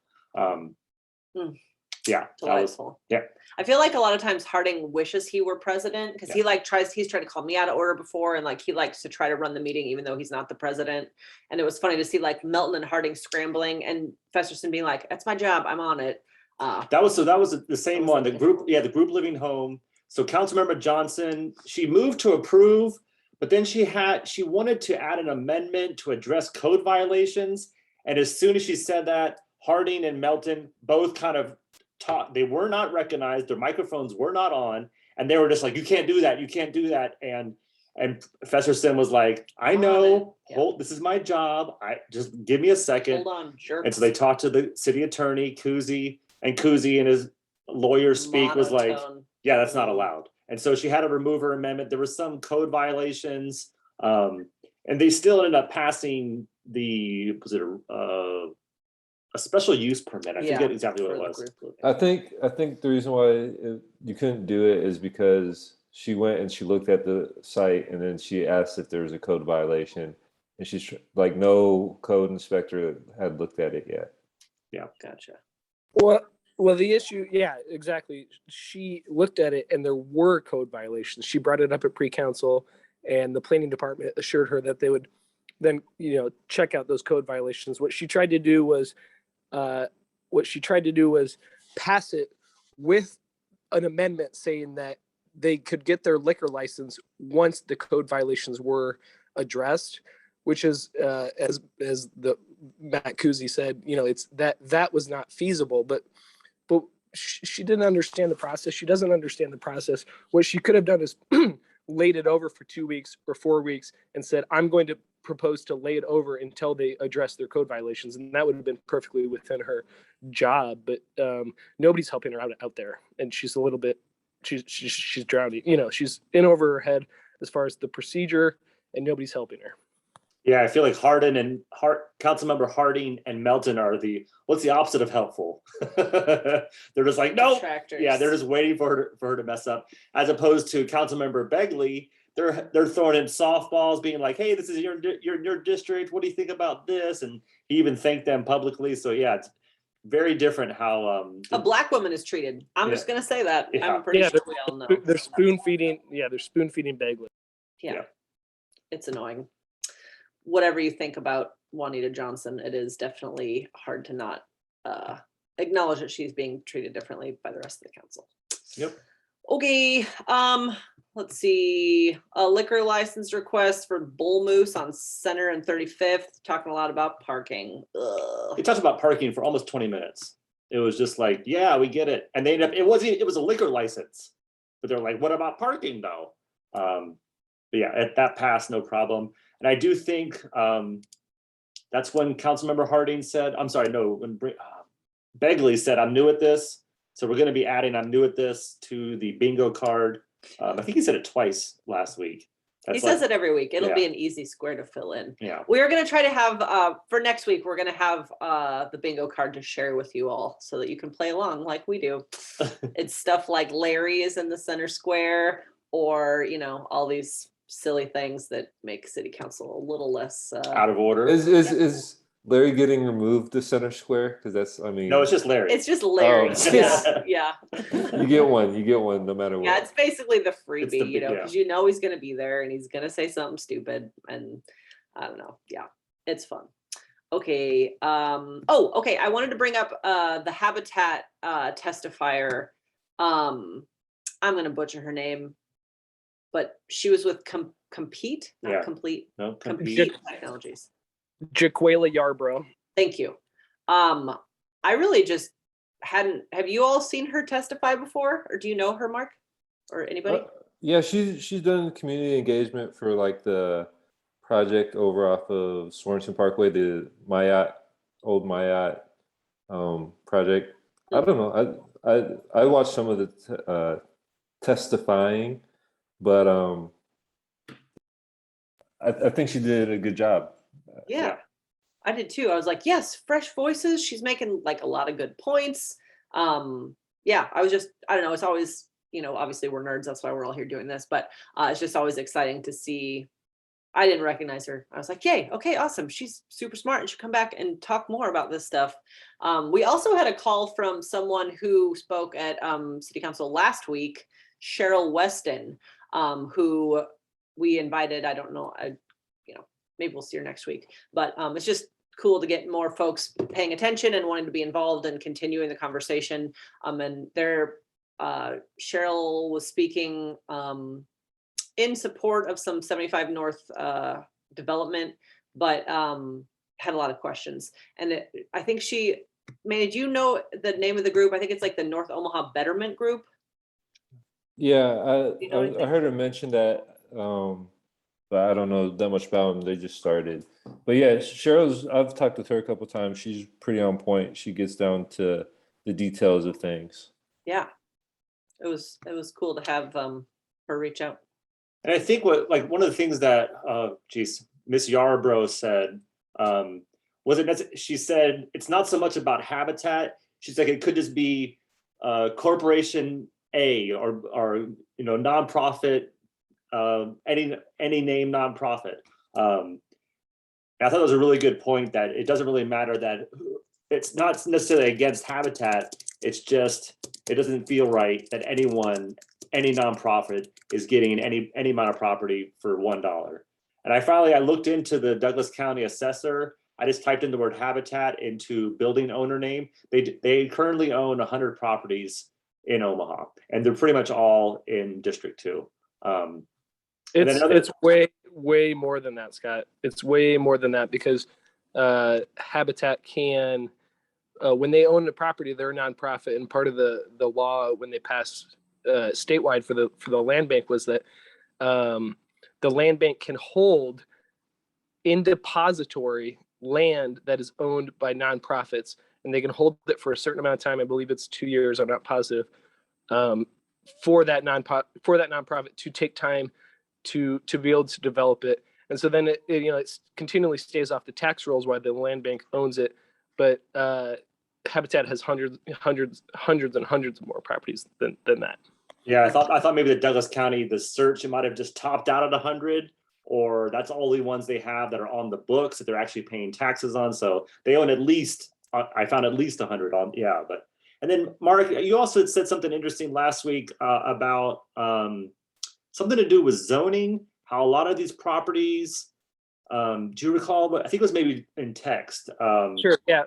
yeah, Delightful. yeah. I feel like a lot of times Harding wishes he were president because he's tried to call me out of order before, and like he likes to try to run the meeting even though he's not the president. And it was funny to see like Melton and Harding scrambling and Festerson being like, that's my job, I'm on it. That was the same was one, the group living home. So Councilmember Johnson, she moved to approve, but then she wanted to add an amendment to address code violations. And as soon as she said that, Harding and Melton both kind of they were not recognized, their microphones were not on, and they were just like, you can't do that, you can't do that. And Festerson was like, I know, this is my job, I just give me a second. Hold on, jerks. And so they talked to the city attorney, Kuzi, and Kuzi and his lawyer speak was like, Monotone. yeah, that's not allowed. And so she had to remove her amendment. There were some code violations, and they still ended up passing a special use permit. I forget exactly what it was. I think the reason why you couldn't do it is because she went and she looked at the site and then she asked if there was a code violation, and she's like, no code inspector had looked at it yet. Yeah, Gotcha. Well, the issue, yeah, exactly. She looked at it and there were code violations. She brought it up at pre-council, and the planning department assured her that they would then, check out those code violations. What she tried to do was pass it with an amendment saying that they could get their liquor license once the code violations were addressed, which is as the Matt Kuzi said, it's that was not feasible, but she didn't understand the process. She doesn't understand the process. What she could have done is laid it over for 2 weeks or 4 weeks and said, I'm going to propose to lay it over until they address their code violations. And that would have been perfectly within her job, but nobody's helping her out there. And she's a little bit, she's drowning, she's in over her head as far as the procedure, and nobody's helping her. Yeah, I feel like Councilmember Harding and Melton are what's the opposite of helpful? They're just like, no, yeah, they're just waiting for her to mess up. As opposed to Councilmember Begley, they're throwing in softballs, being like, hey, this is your district. What do you think about this? And he even thanked them publicly. So yeah, it's very different how a black woman is treated. I'm just gonna say that. Yeah. I'm pretty sure we all know. They're spoon feeding. Yeah, they're spoon feeding Bagley. Yeah, it's annoying. whatever you think about Juanita Johnson, it is definitely hard to not acknowledge that she's being treated differently by the rest of the council. Yep. Okay, let's see, a liquor license request for Bull Moose on Center and 35th, talking a lot about parking. Ugh. They talked about parking for almost 20 minutes. It was just like, yeah, we get it. And they ended up, it was a liquor license, but they're like, what about parking though? But yeah, that passed, no problem. And I do think that's when Councilmember Harding said, I'm sorry, no, when Begley said, I'm new at this. So we're going to be adding I'm new at this to the bingo card. I think he said it twice last week. He says it every week. It'll be yeah. an easy square to fill in. Yeah. We are going to try to have, for next week, we're going to have the bingo card to share with you all so that you can play along like we do. It's stuff like Larry is in the center square, or, you know, all these silly things that make city council a little less. Out of order. Is Larry getting removed to center square? Because that's, I mean, No, it's just Larry. It's just Larry. Oh. Yeah. you get one no matter what. Yeah, it's basically the freebie, the you know, yeah. because you know he's going to be there and he's going to say something stupid, and I don't know. Yeah, it's fun. Okay. Okay. I wanted to bring up the Habitat testifier. I'm going to butcher her name, but she was with Compete, not Yeah. Complete. No, Compete Technologies. Jaquela Yarbrough. Thank you. I really just hadn't. Have you all seen her testify before, or do you know her, Mark, or anybody? Yeah, she's done community engagement for like the project over off of Sorensen Parkway, the old Mayat project. I don't know. I watched some of the testifying, but I think she did a good job. Yeah, I did too. I was like, yes, fresh voices. She's making like a lot of good points. Yeah, I don't know. It's always, you know, obviously we're nerds. That's why we're all here doing this, but it's just always exciting to see. I didn't recognize her. I was like, yay, okay, awesome. She's super smart and should come back and talk more about this stuff. We also had a call from someone who spoke at City Council last week, Cheryl Weston, who we invited. I don't know, maybe we'll see her next week, but it's just cool to get more folks paying attention and wanting to be involved and continuing the conversation. And Cheryl was speaking in support of some 75 North development, but had a lot of questions. And I think did you know the name of the group? I think it's like the North Omaha Betterment Group. Yeah, You know anything? I heard her mention that, but I don't know that much about them. They just started. But yeah, I've talked with her a couple of times. She's pretty on point. She gets down to the details of things. Yeah, it was cool to have her reach out. And I think one of the things that Miss Yarbrough said she said it's not so much about Habitat. She's like, it could just be Corporation A or nonprofit, any name nonprofit. I thought it was a really good point that it doesn't really matter that it's not necessarily against Habitat. It's just, it doesn't feel right that any nonprofit is getting any amount of property for $1. And I looked into the Douglas County assessor. I just typed in the word Habitat into building owner name. They currently own 100 properties in Omaha, and they're pretty much all in District 2. It's way more than that, Scott. It's way more than that, because Habitat can, when they own the property, they're a nonprofit, and part of the law when they passed statewide for the land bank was that the land bank can hold in depository land that is owned by nonprofits, and they can hold it for a certain amount of time. I believe it's 2 years. I'm not positive. For that nonprofit to take time to be able to develop it, and so then it continually stays off the tax rolls while the land bank owns it. But Habitat has hundreds and hundreds of more properties than that. Yeah, I thought maybe the Douglas County, the search, it might have just topped out at 100, or that's all the ones they have that are on the books that they're actually paying taxes on. So they own at least, I found at least 100 on, yeah. But, and then Mark, you also had said something interesting last week about something to do with zoning, how a lot of these properties Do you recall? But I think it was maybe in text. Sure. Yeah.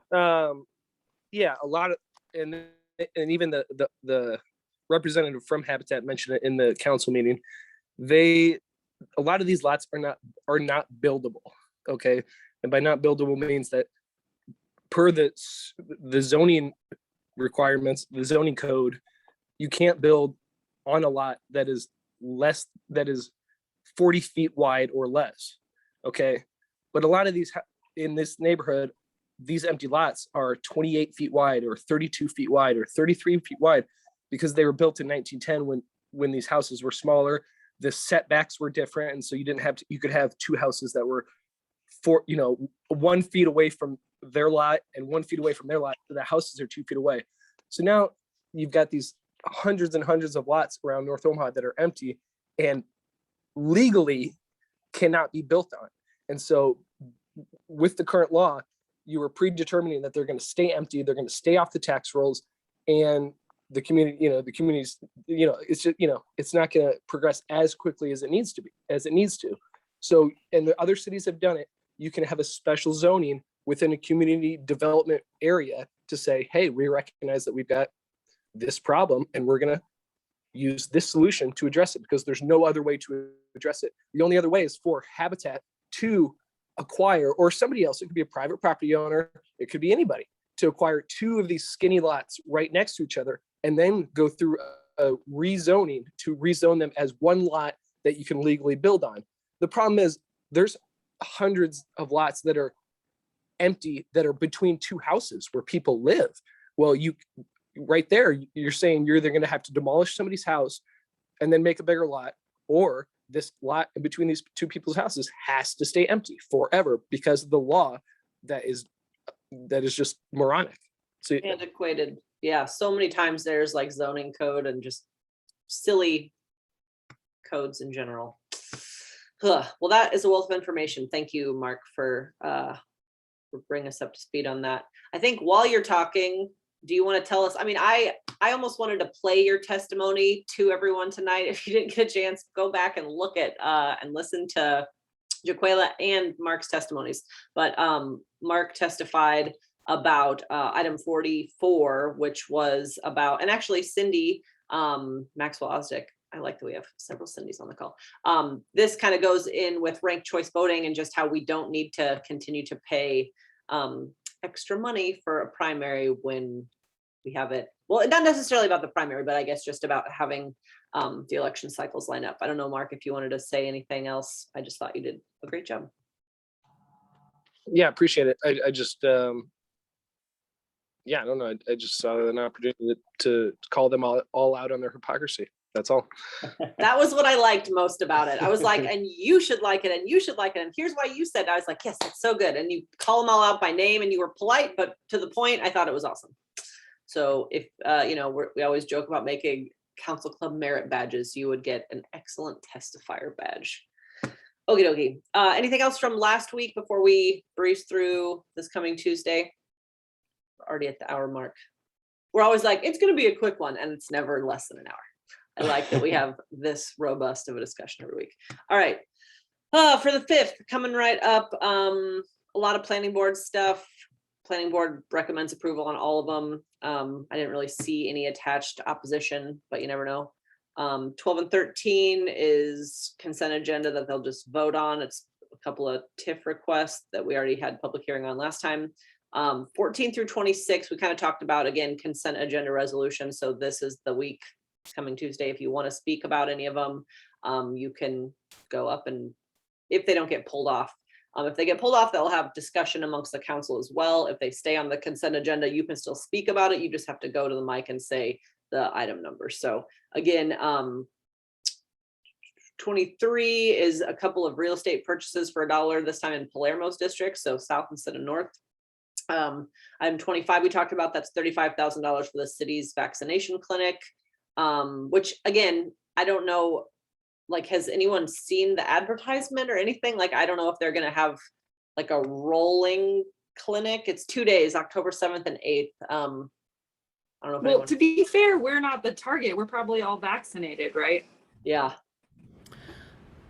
Yeah. A lot of, and even the representative from Habitat mentioned it in the council meeting. A lot of these lots are not buildable. Okay, and by not buildable means that per the zoning requirements, the zoning code, you can't build on a lot that is 40 feet wide or less. Okay, but a lot of these in this neighborhood, these empty lots are 28 feet wide or 32 feet wide or 33 feet wide because they were built in 1910 when these houses were smaller. The setbacks were different, and so you could have two houses that were 1 feet away from their lot and 1 feet away from their lot. So the houses are 2 feet away. So now you've got these hundreds and hundreds of lots around North Omaha that are empty and legally cannot be built on. And so with the current law, you are predetermining that they're going to stay empty, they're going to stay off the tax rolls, and the community's, it's just, it's not going to progress as quickly as it needs to. So, and the other cities have done it. You can have a special zoning within a community development area to say, hey, we recognize that we've got this problem and we're going to use this solution to address it because there's no other way to address it. The only other way is for Habitat to acquire, or somebody else, it could be a private property owner, it could be anybody, to acquire two of these skinny lots right next to each other and then go through a rezoning to rezone them as one lot that you can legally build on. The problem is there's hundreds of lots that are empty that are between two houses where people live. Well, right there, you're saying you're either going to have to demolish somebody's house and then make a bigger lot, or this lot in between these two people's houses has to stay empty forever because of the law that is just moronic. So Antiquated. Yeah, so many times there's like zoning code and just silly codes in general. Well, that is a wealth of information. Thank you, Mark, for bringing us up to speed on that. I think while you're talking, do you want to tell us? I mean, I almost wanted to play your testimony to everyone tonight. If you didn't get a chance, go back and look at and listen to Jaquela and Mark's testimonies. But Mark testified about item 44, which was about, and actually Cindy Maxwell Osdick, I like that we have several Cindy's on the call. This kind of goes in with ranked choice voting and just how we don't need to continue to pay extra money for a primary when we have it. Well, not necessarily about the primary, but I guess just about having the election cycles line up. I don't know, Mark, if you wanted to say anything else. I just thought you did a great job. Yeah, appreciate it. I just I don't know. I just saw an opportunity to call them all out on their hypocrisy. That's all. That was what I liked most about it. I was like, and you should like it, and you should like it, and here's why you said. I was like, yes, it's so good. And you call them all out by name, and you were polite, but to the point. I thought it was awesome. So if we always joke about making council club merit badges, you would get an excellent testifier badge. Okie dokie. Anything else from last week before we breeze through this coming Tuesday? We're already at the hour mark. We're always like, it's going to be a quick one, and it's never less than an hour. I like that we have this robust of a discussion every week. All right. For the 5th, coming right up, a lot of planning board stuff. Planning board recommends approval on all of them. I didn't really see any attached opposition, but you never know. 12 and 13 is consent agenda that they'll just vote on. It's a couple of TIF requests that we already had public hearing on last time. 14 through 26, we kind of talked about, again, consent agenda resolution. So this is the week coming Tuesday. If you want to speak about any of them, you can go up, and if they don't get pulled off, if they get pulled off, they'll have discussion amongst the council as well. If they stay on the consent agenda, you can still speak about it. You just have to go to the mic and say the item number. So again, 23 is a couple of real estate purchases for $1, this time in Palermo's district, so south instead of north. Item 25 we talked about, that's $35,000 for the city's vaccination clinic, which again, I don't know, like, has anyone seen the advertisement or anything? Like, I don't know if they're going to have like a rolling clinic. It's 2 days, October 7th and 8th. I don't know if Well, to be fair, we're not the target. We're probably all vaccinated, right? Yeah.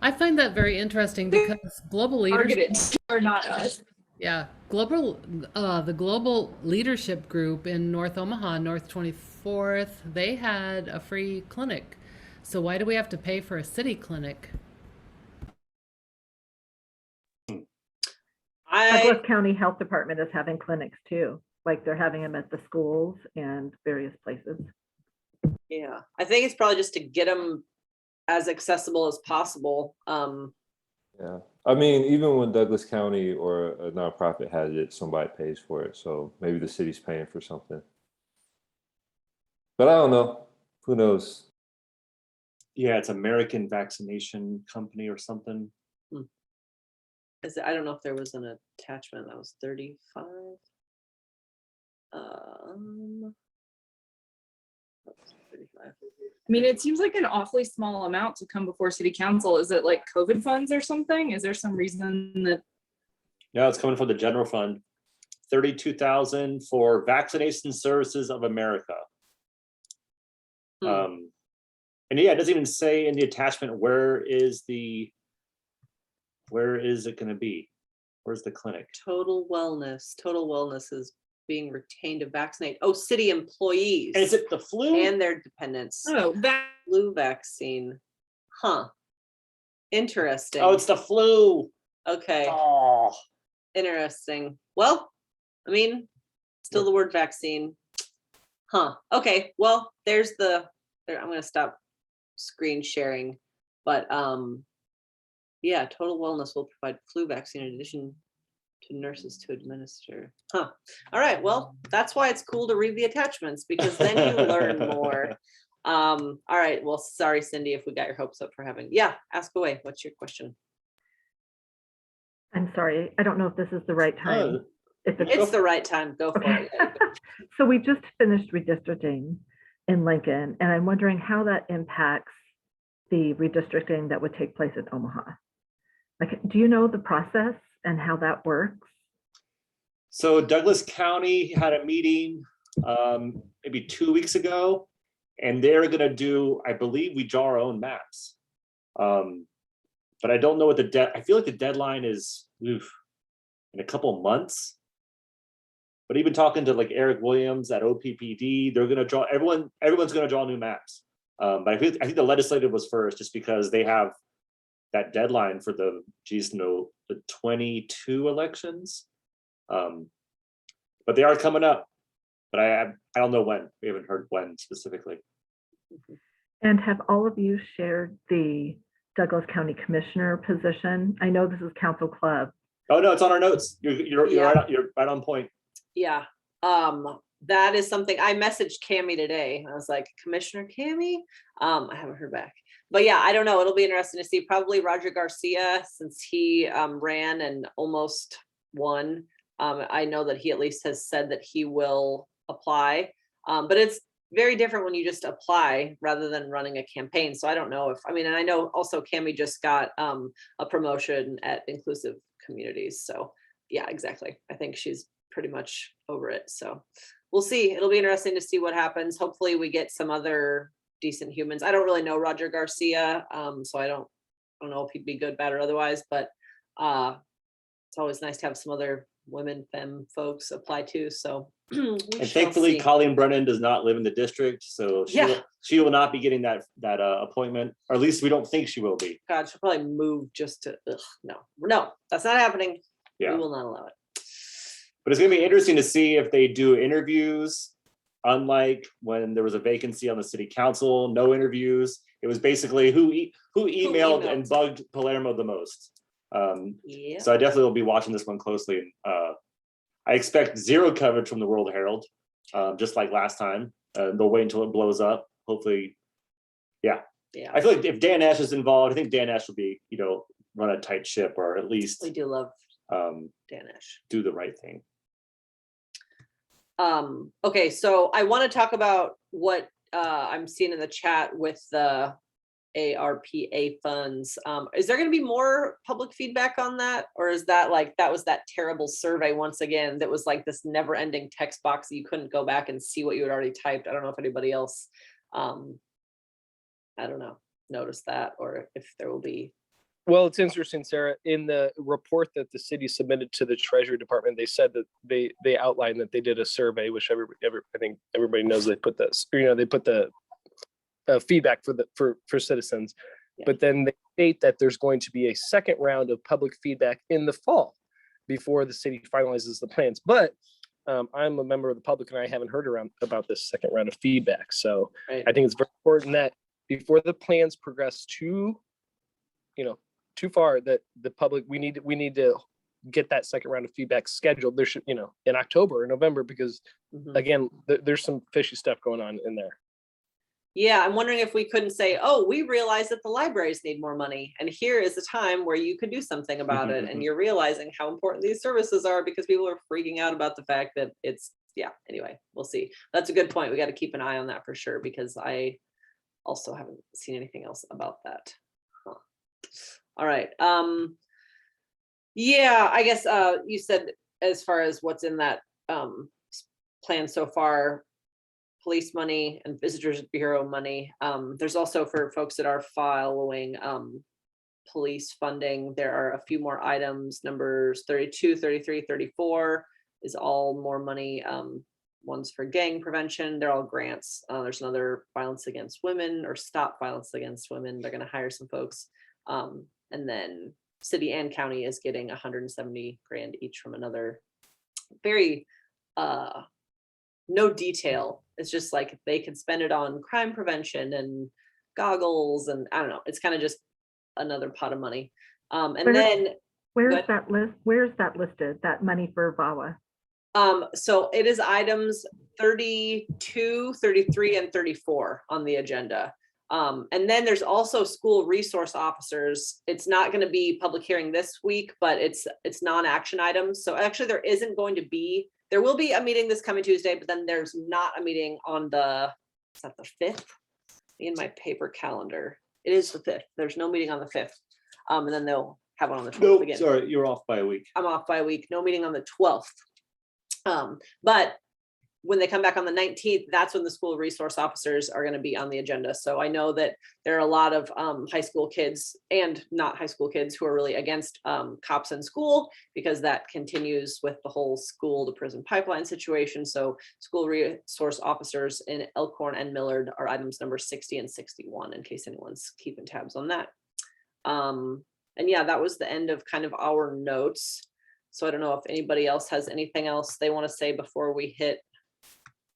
I find that very interesting because global leadership, Targeted or not us. yeah, the global leadership group in North Omaha, North 24th, they had a free clinic. So why do we have to pay for a city clinic? Douglas County Health Department is having clinics too, like they're having them at the schools and various places. Yeah, I think it's probably just to get them as accessible as possible. Yeah. I mean, even when Douglas County or a nonprofit has it, somebody pays for it. So maybe the city's paying for something. But I don't know. Who knows? Yeah, it's American Vaccination Company or something. I don't know if there was an attachment that was 35. Oops, 35. I mean, it seems like an awfully small amount to come before city council. Is it like COVID funds or something? Is there some reason that? No, it's coming from the general fund. 32,000 for Vaccination Services of America. Hmm. And yeah, it doesn't even say in the attachment where is it going to be? Where's the clinic? Total wellness is being retained to vaccinate. Oh, city employees. And is it the flu? and their dependents. Oh, Flu vaccine. Huh. Interesting. Oh, it's the flu. Okay. Oh, Interesting. Well, I mean, still the word vaccine. Huh. Okay. Well, I'm going to stop screen sharing, but yeah, Total Wellness will provide flu vaccine in addition to nurses to administer. Huh. All right. Well, that's why it's cool to read the attachments, because then you learn more. All right. Well, sorry, Cindy, if we got your hopes up for having. Yeah, ask away. What's your question? I'm sorry, I don't know if this is the right time. If It's the right time. Go for Okay. it. So we just finished redistricting in Lincoln, and I'm wondering how that impacts the redistricting that would take place at Omaha. Like, do you know the process and how that works? so Douglas County had a meeting maybe 2 weeks ago, and they're going to do, I believe we draw our own maps. But I don't know what I feel like the deadline is in a couple months. But even talking to like Eric Williams at OPPD, they're going to draw, everyone's going to draw new maps. But I think the legislative was first, just because they have that deadline for the 22 elections. But they are coming up, but I don't know when. We haven't heard when specifically. And have all of you shared the Douglas County Commissioner position? I know this is Council Club. Oh no, it's on our notes. You're Yeah. you're right on point. Yeah. That is something I messaged Cammie today. I was like, Commissioner Cammie? I haven't heard back. But yeah, I don't know. It'll be interesting to see. Probably Roger Garcia, since he ran and almost won. I know that he at least has said that he will apply. But it's very different when you just apply rather than running a campaign. So I don't know and I know also Cammie just got a promotion at Inclusive Communities. So yeah, exactly. I think she's pretty much over it. So we'll see. It'll be interesting to see what happens. Hopefully we get some other decent humans. I don't really know Roger Garcia. So I don't know if he'd be good, bad, or otherwise, but it's always nice to have some other women, femme folks apply too. So And thankfully, Colleen Brennan does not live in the district, so she will not be getting that appointment, or at least we don't think she will be. God, she'll probably move just to. No, that's not happening. Yeah. We will not allow it. But it's going to be interesting to see if they do interviews, unlike when there was a vacancy on the city council, no interviews. It was basically who emailed and bugged Palermo the most. Yeah. So I definitely will be watching this one closely. I expect zero coverage from the World Herald, just like last time. They'll wait until it blows up. Hopefully, yeah. I feel like if Dan Ash is involved, I think Dan Ash will be, run a tight ship, or at least We do love Dan Ash. do the right thing. Okay, so I want to talk about what I'm seeing in the chat with the ARPA funds. Is there going to be more public feedback on that? Or is that was that terrible survey once again that was like this never ending text box that you couldn't go back and see what you had already typed? I don't know if anybody else, I don't know, noticed that, or if there will be Well, it's interesting, Sarah. In the report that the city submitted to the Treasury Department, they said that they outlined that they did a survey, which I think everybody knows. They put this, they put the feedback for citizens, Yeah. but then they state that there's going to be a second round of public feedback in the fall before the city finalizes the plans. But I'm a member of the public, and I haven't heard about this second round of feedback. So Right. I think it's very important that before the plans progress too far, that the public, we need to get that second round of feedback scheduled. There should, in October or November, because Mhm. again, there's some fishy stuff going on in there. Yeah, I'm wondering if we couldn't say, oh, we realize that the libraries need more money, and here is the time where you could do something about it, and you're realizing how important these services are because people are freaking out about the fact that anyway, we'll see. That's a good point. We got to keep an eye on that for sure, because I also haven't seen anything else about that. Huh. All right. Yeah, I guess you said as far as what's in that plan so far, police money and visitors bureau money. There's also, for folks that are following police funding, there are a few more items. Numbers 32, 33, 34 is all more money. One's for gang prevention. They're all grants. There's another violence against women, or stop violence against women. They're going to hire some folks. And then city and county is getting 170 grand each from another. Very no detail. It's just like they could spend it on crime prevention and goggles, and I don't know. It's kind of just another pot of money. Where's that list? Where's that listed? That money for VAWA? So it is items 32, 33, and 34 on the agenda. And then there's also school resource officers. It's not going to be public hearing this week, but it's non-action items. So actually there will be a meeting this coming Tuesday, but then there's not a meeting on is that the 5th? In my paper calendar. It is the 5th. There's no meeting on the 5th. And then they'll have one on the 12th Nope, again. sorry, you're off by a week. I'm off by a week. No meeting on the 12th. But when they come back on the 19th, that's when the school resource officers are going to be on the agenda. So I know that there are a lot of high school kids and not high school kids who are really against cops in school, because that continues with the whole school to prison pipeline situation. So school resource officers in Elkhorn and Millard are items number 60 and 61, in case anyone's keeping tabs on that. And yeah, that was the end of kind of our notes. So I don't know if anybody else has anything else they want to say before we hit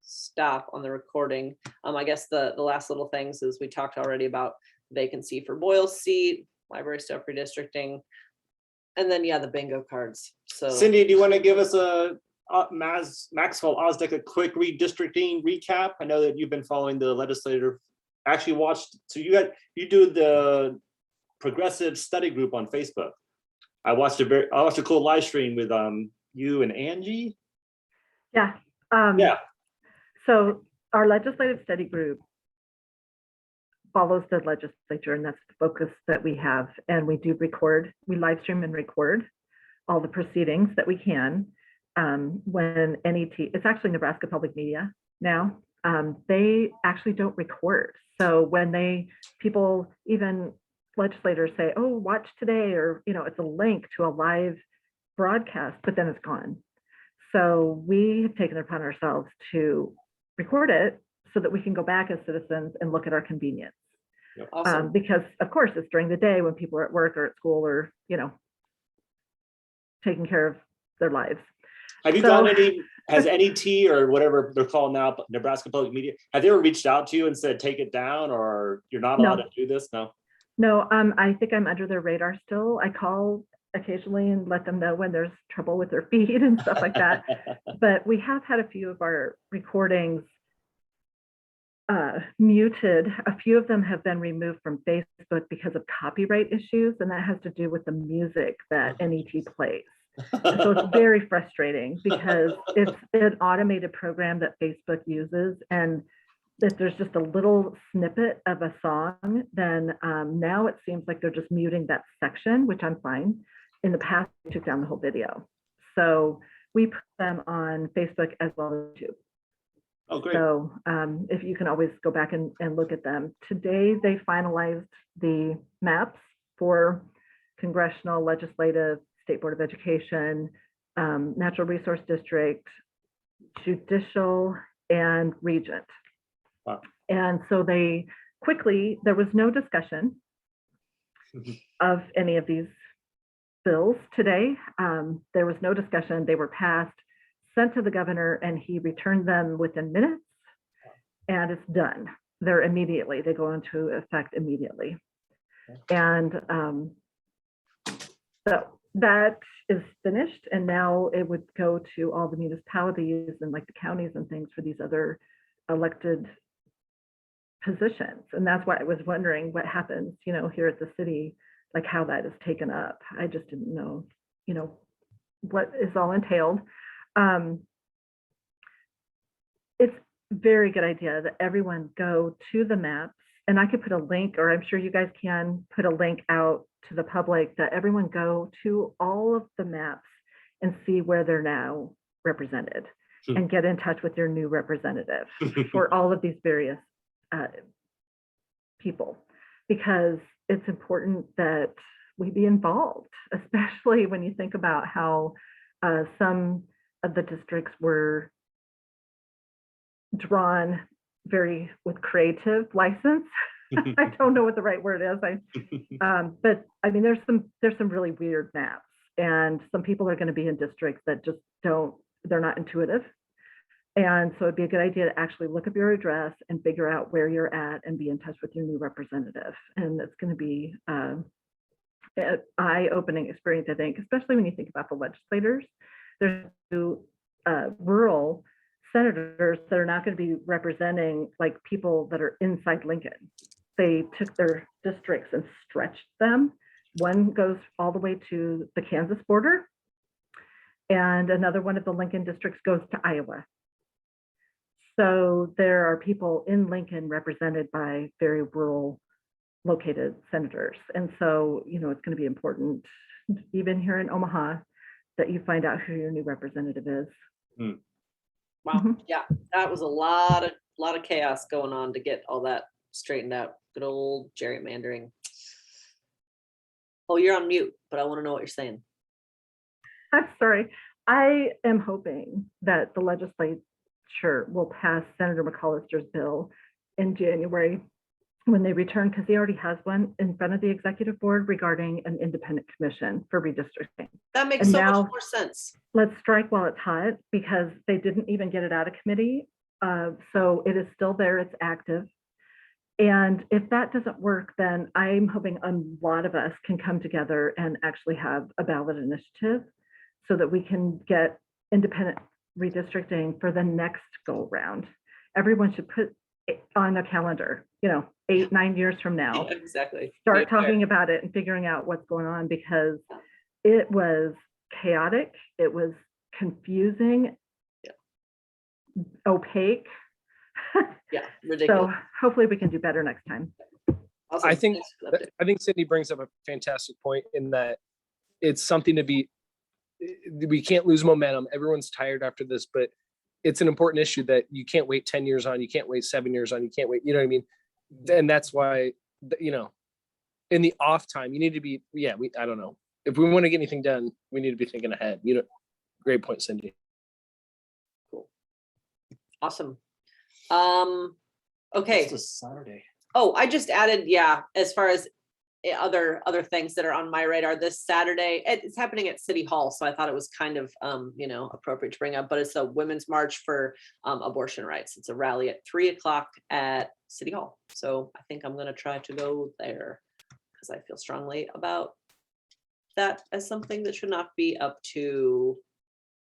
stop on the recording. I guess the last little things is we talked already about vacancy for Boyle's seat, library stuff redistricting, and then the bingo cards. So Cindy, do you want to give us a Maxwell Osdeck a quick redistricting recap? I know that you've been following the legislature. Actually watched. So you do the progressive study group on Facebook. I watched a cool live stream with you and Angie. Yeah. Yeah. So our legislative study group follows the legislature, and that's the focus that we have. And we live stream and record all the proceedings that we can. When NET, it's actually Nebraska Public Media now, they actually don't record. So when people, even legislators say, oh, watch today, or, it's a link to a live broadcast, but then it's gone. So we have taken it upon ourselves to record it so that we can go back as citizens and look at our convenience. Yep. awesome. Because of course it's during the day when people are at work or at school or, taking care of their lives. Have you gotten has NET or whatever they're called now, Nebraska Public Media, have they ever reached out to you and said, take it down, or you're not allowed to do this? No. I think I'm under their radar still. I call occasionally and let them know when there's trouble with their feed and stuff like that. But we have had a few of our recordings muted. A few of them have been removed from Facebook because of copyright issues, and that has to do with the music that NET plays. And so it's very frustrating because it's an automated program that Facebook uses, and if there's just a little snippet of a song, then now it seems like they're just muting that section, which I'm fine. In the past, they took down the whole video. So we put them on Facebook as well as YouTube. Oh, great. So if you can always go back and look at them. Today, they finalized the maps for congressional, legislative, state board of education, natural resource district, judicial, and regent. Wow. And so they quickly, there was no discussion of any of these bills today. There was no discussion. They were passed, sent to the governor, and he returned them within minutes, and it's done. They're immediately, they go into effect immediately. And so that is finished, and now it would go to all the municipalities and like the counties and things for these other elected positions. And that's why I was wondering what happens, you know, here at the city, like how that is taken up. I just didn't know, you know, what is all entailed. It's a very good idea that everyone go to the maps, and I could put a link, or I'm sure you guys can put a link out to the public, that everyone go to all of the maps and see where they're now represented and get in touch with your new representative for all of these various people, because it's important that we be involved, especially when you think about how some of the districts were drawn very with creative license. I don't know what the right word is. But I mean, there's some really weird maps, and some people are going to be in districts that just they're not intuitive. And so it'd be a good idea to actually look up your address and figure out where you're at and be in touch with your new representative. And it's going to be an eye-opening experience, I think, especially when you think about the legislators. There's rural senators that are not going to be representing like people that are inside Lincoln. They took their districts and stretched them. One goes all the way to the Kansas border, and another one of the Lincoln districts goes to Iowa. So there are people in Lincoln represented by very rural located senators. And so, you know, it's going to be important, even here in Omaha, that you find out who your new representative is. Wow. Mhm. Yeah, that was a lot of chaos going on to get all that straightened out. Good old gerrymandering. Oh, you're on mute, but I want to know what you're saying. I'm sorry. I am hoping that the legislature will pass Senator McCollister's bill in January when they return, because he already has one in front of the executive board regarding an independent commission for redistricting. That makes And so now- much more sense. Let's strike while it's hot, because they didn't even get it out of committee. So it is still there, it's active. And if that doesn't work, then I'm hoping a lot of us can come together and actually have a ballot initiative so that we can get independent redistricting for the next go round. Everyone should put it on the calendar, you know, 8-9 years from now. Yeah, exactly. Start Yeah. talking about it and figuring out what's going on, because it was chaotic, it was confusing, opaque. Yeah, So ridiculous. hopefully we can do better next time. Awesome. I think Thanks for the update. I think Cindy brings up a fantastic point in that it's something to be, we can't lose momentum. Everyone's tired after this, but it's an important issue that you can't wait 10 years on, you can't wait 7 years on, you can't wait, you know what I mean? And that's why, you know, in the off time, you need to be, I don't know. If we want to get anything done, we need to be thinking ahead. You know, great point, Cindy. Awesome. Okay. It's a Saturday. Oh, I just added, as far as other things that are on my radar this Saturday, it's happening at City Hall. So I thought it was kind of, appropriate to bring up, but it's a women's march for abortion rights. It's a rally at 3:00 at City Hall. So I think I'm going to try to go there because I feel strongly about that as something that should not be up to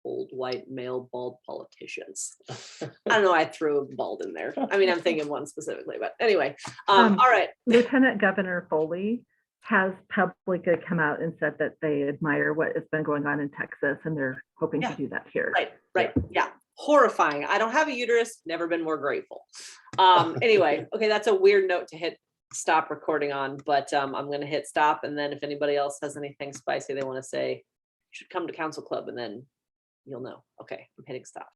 old white male bald politicians. I don't know. I threw bald in there. I mean, I'm thinking one specifically, but anyway. All right. Lieutenant Governor Foley has publicly come out and said that they admire what has been going on in Texas, and they're hoping to do that here. Right. Yeah. Horrifying. I don't have a uterus. Never been more grateful. Anyway, okay, that's a weird note to hit stop recording on, but I'm going to hit stop. And then if anybody else has anything spicy they want to say, you should come to Council Club, and then you'll know. Okay, I'm hitting stop.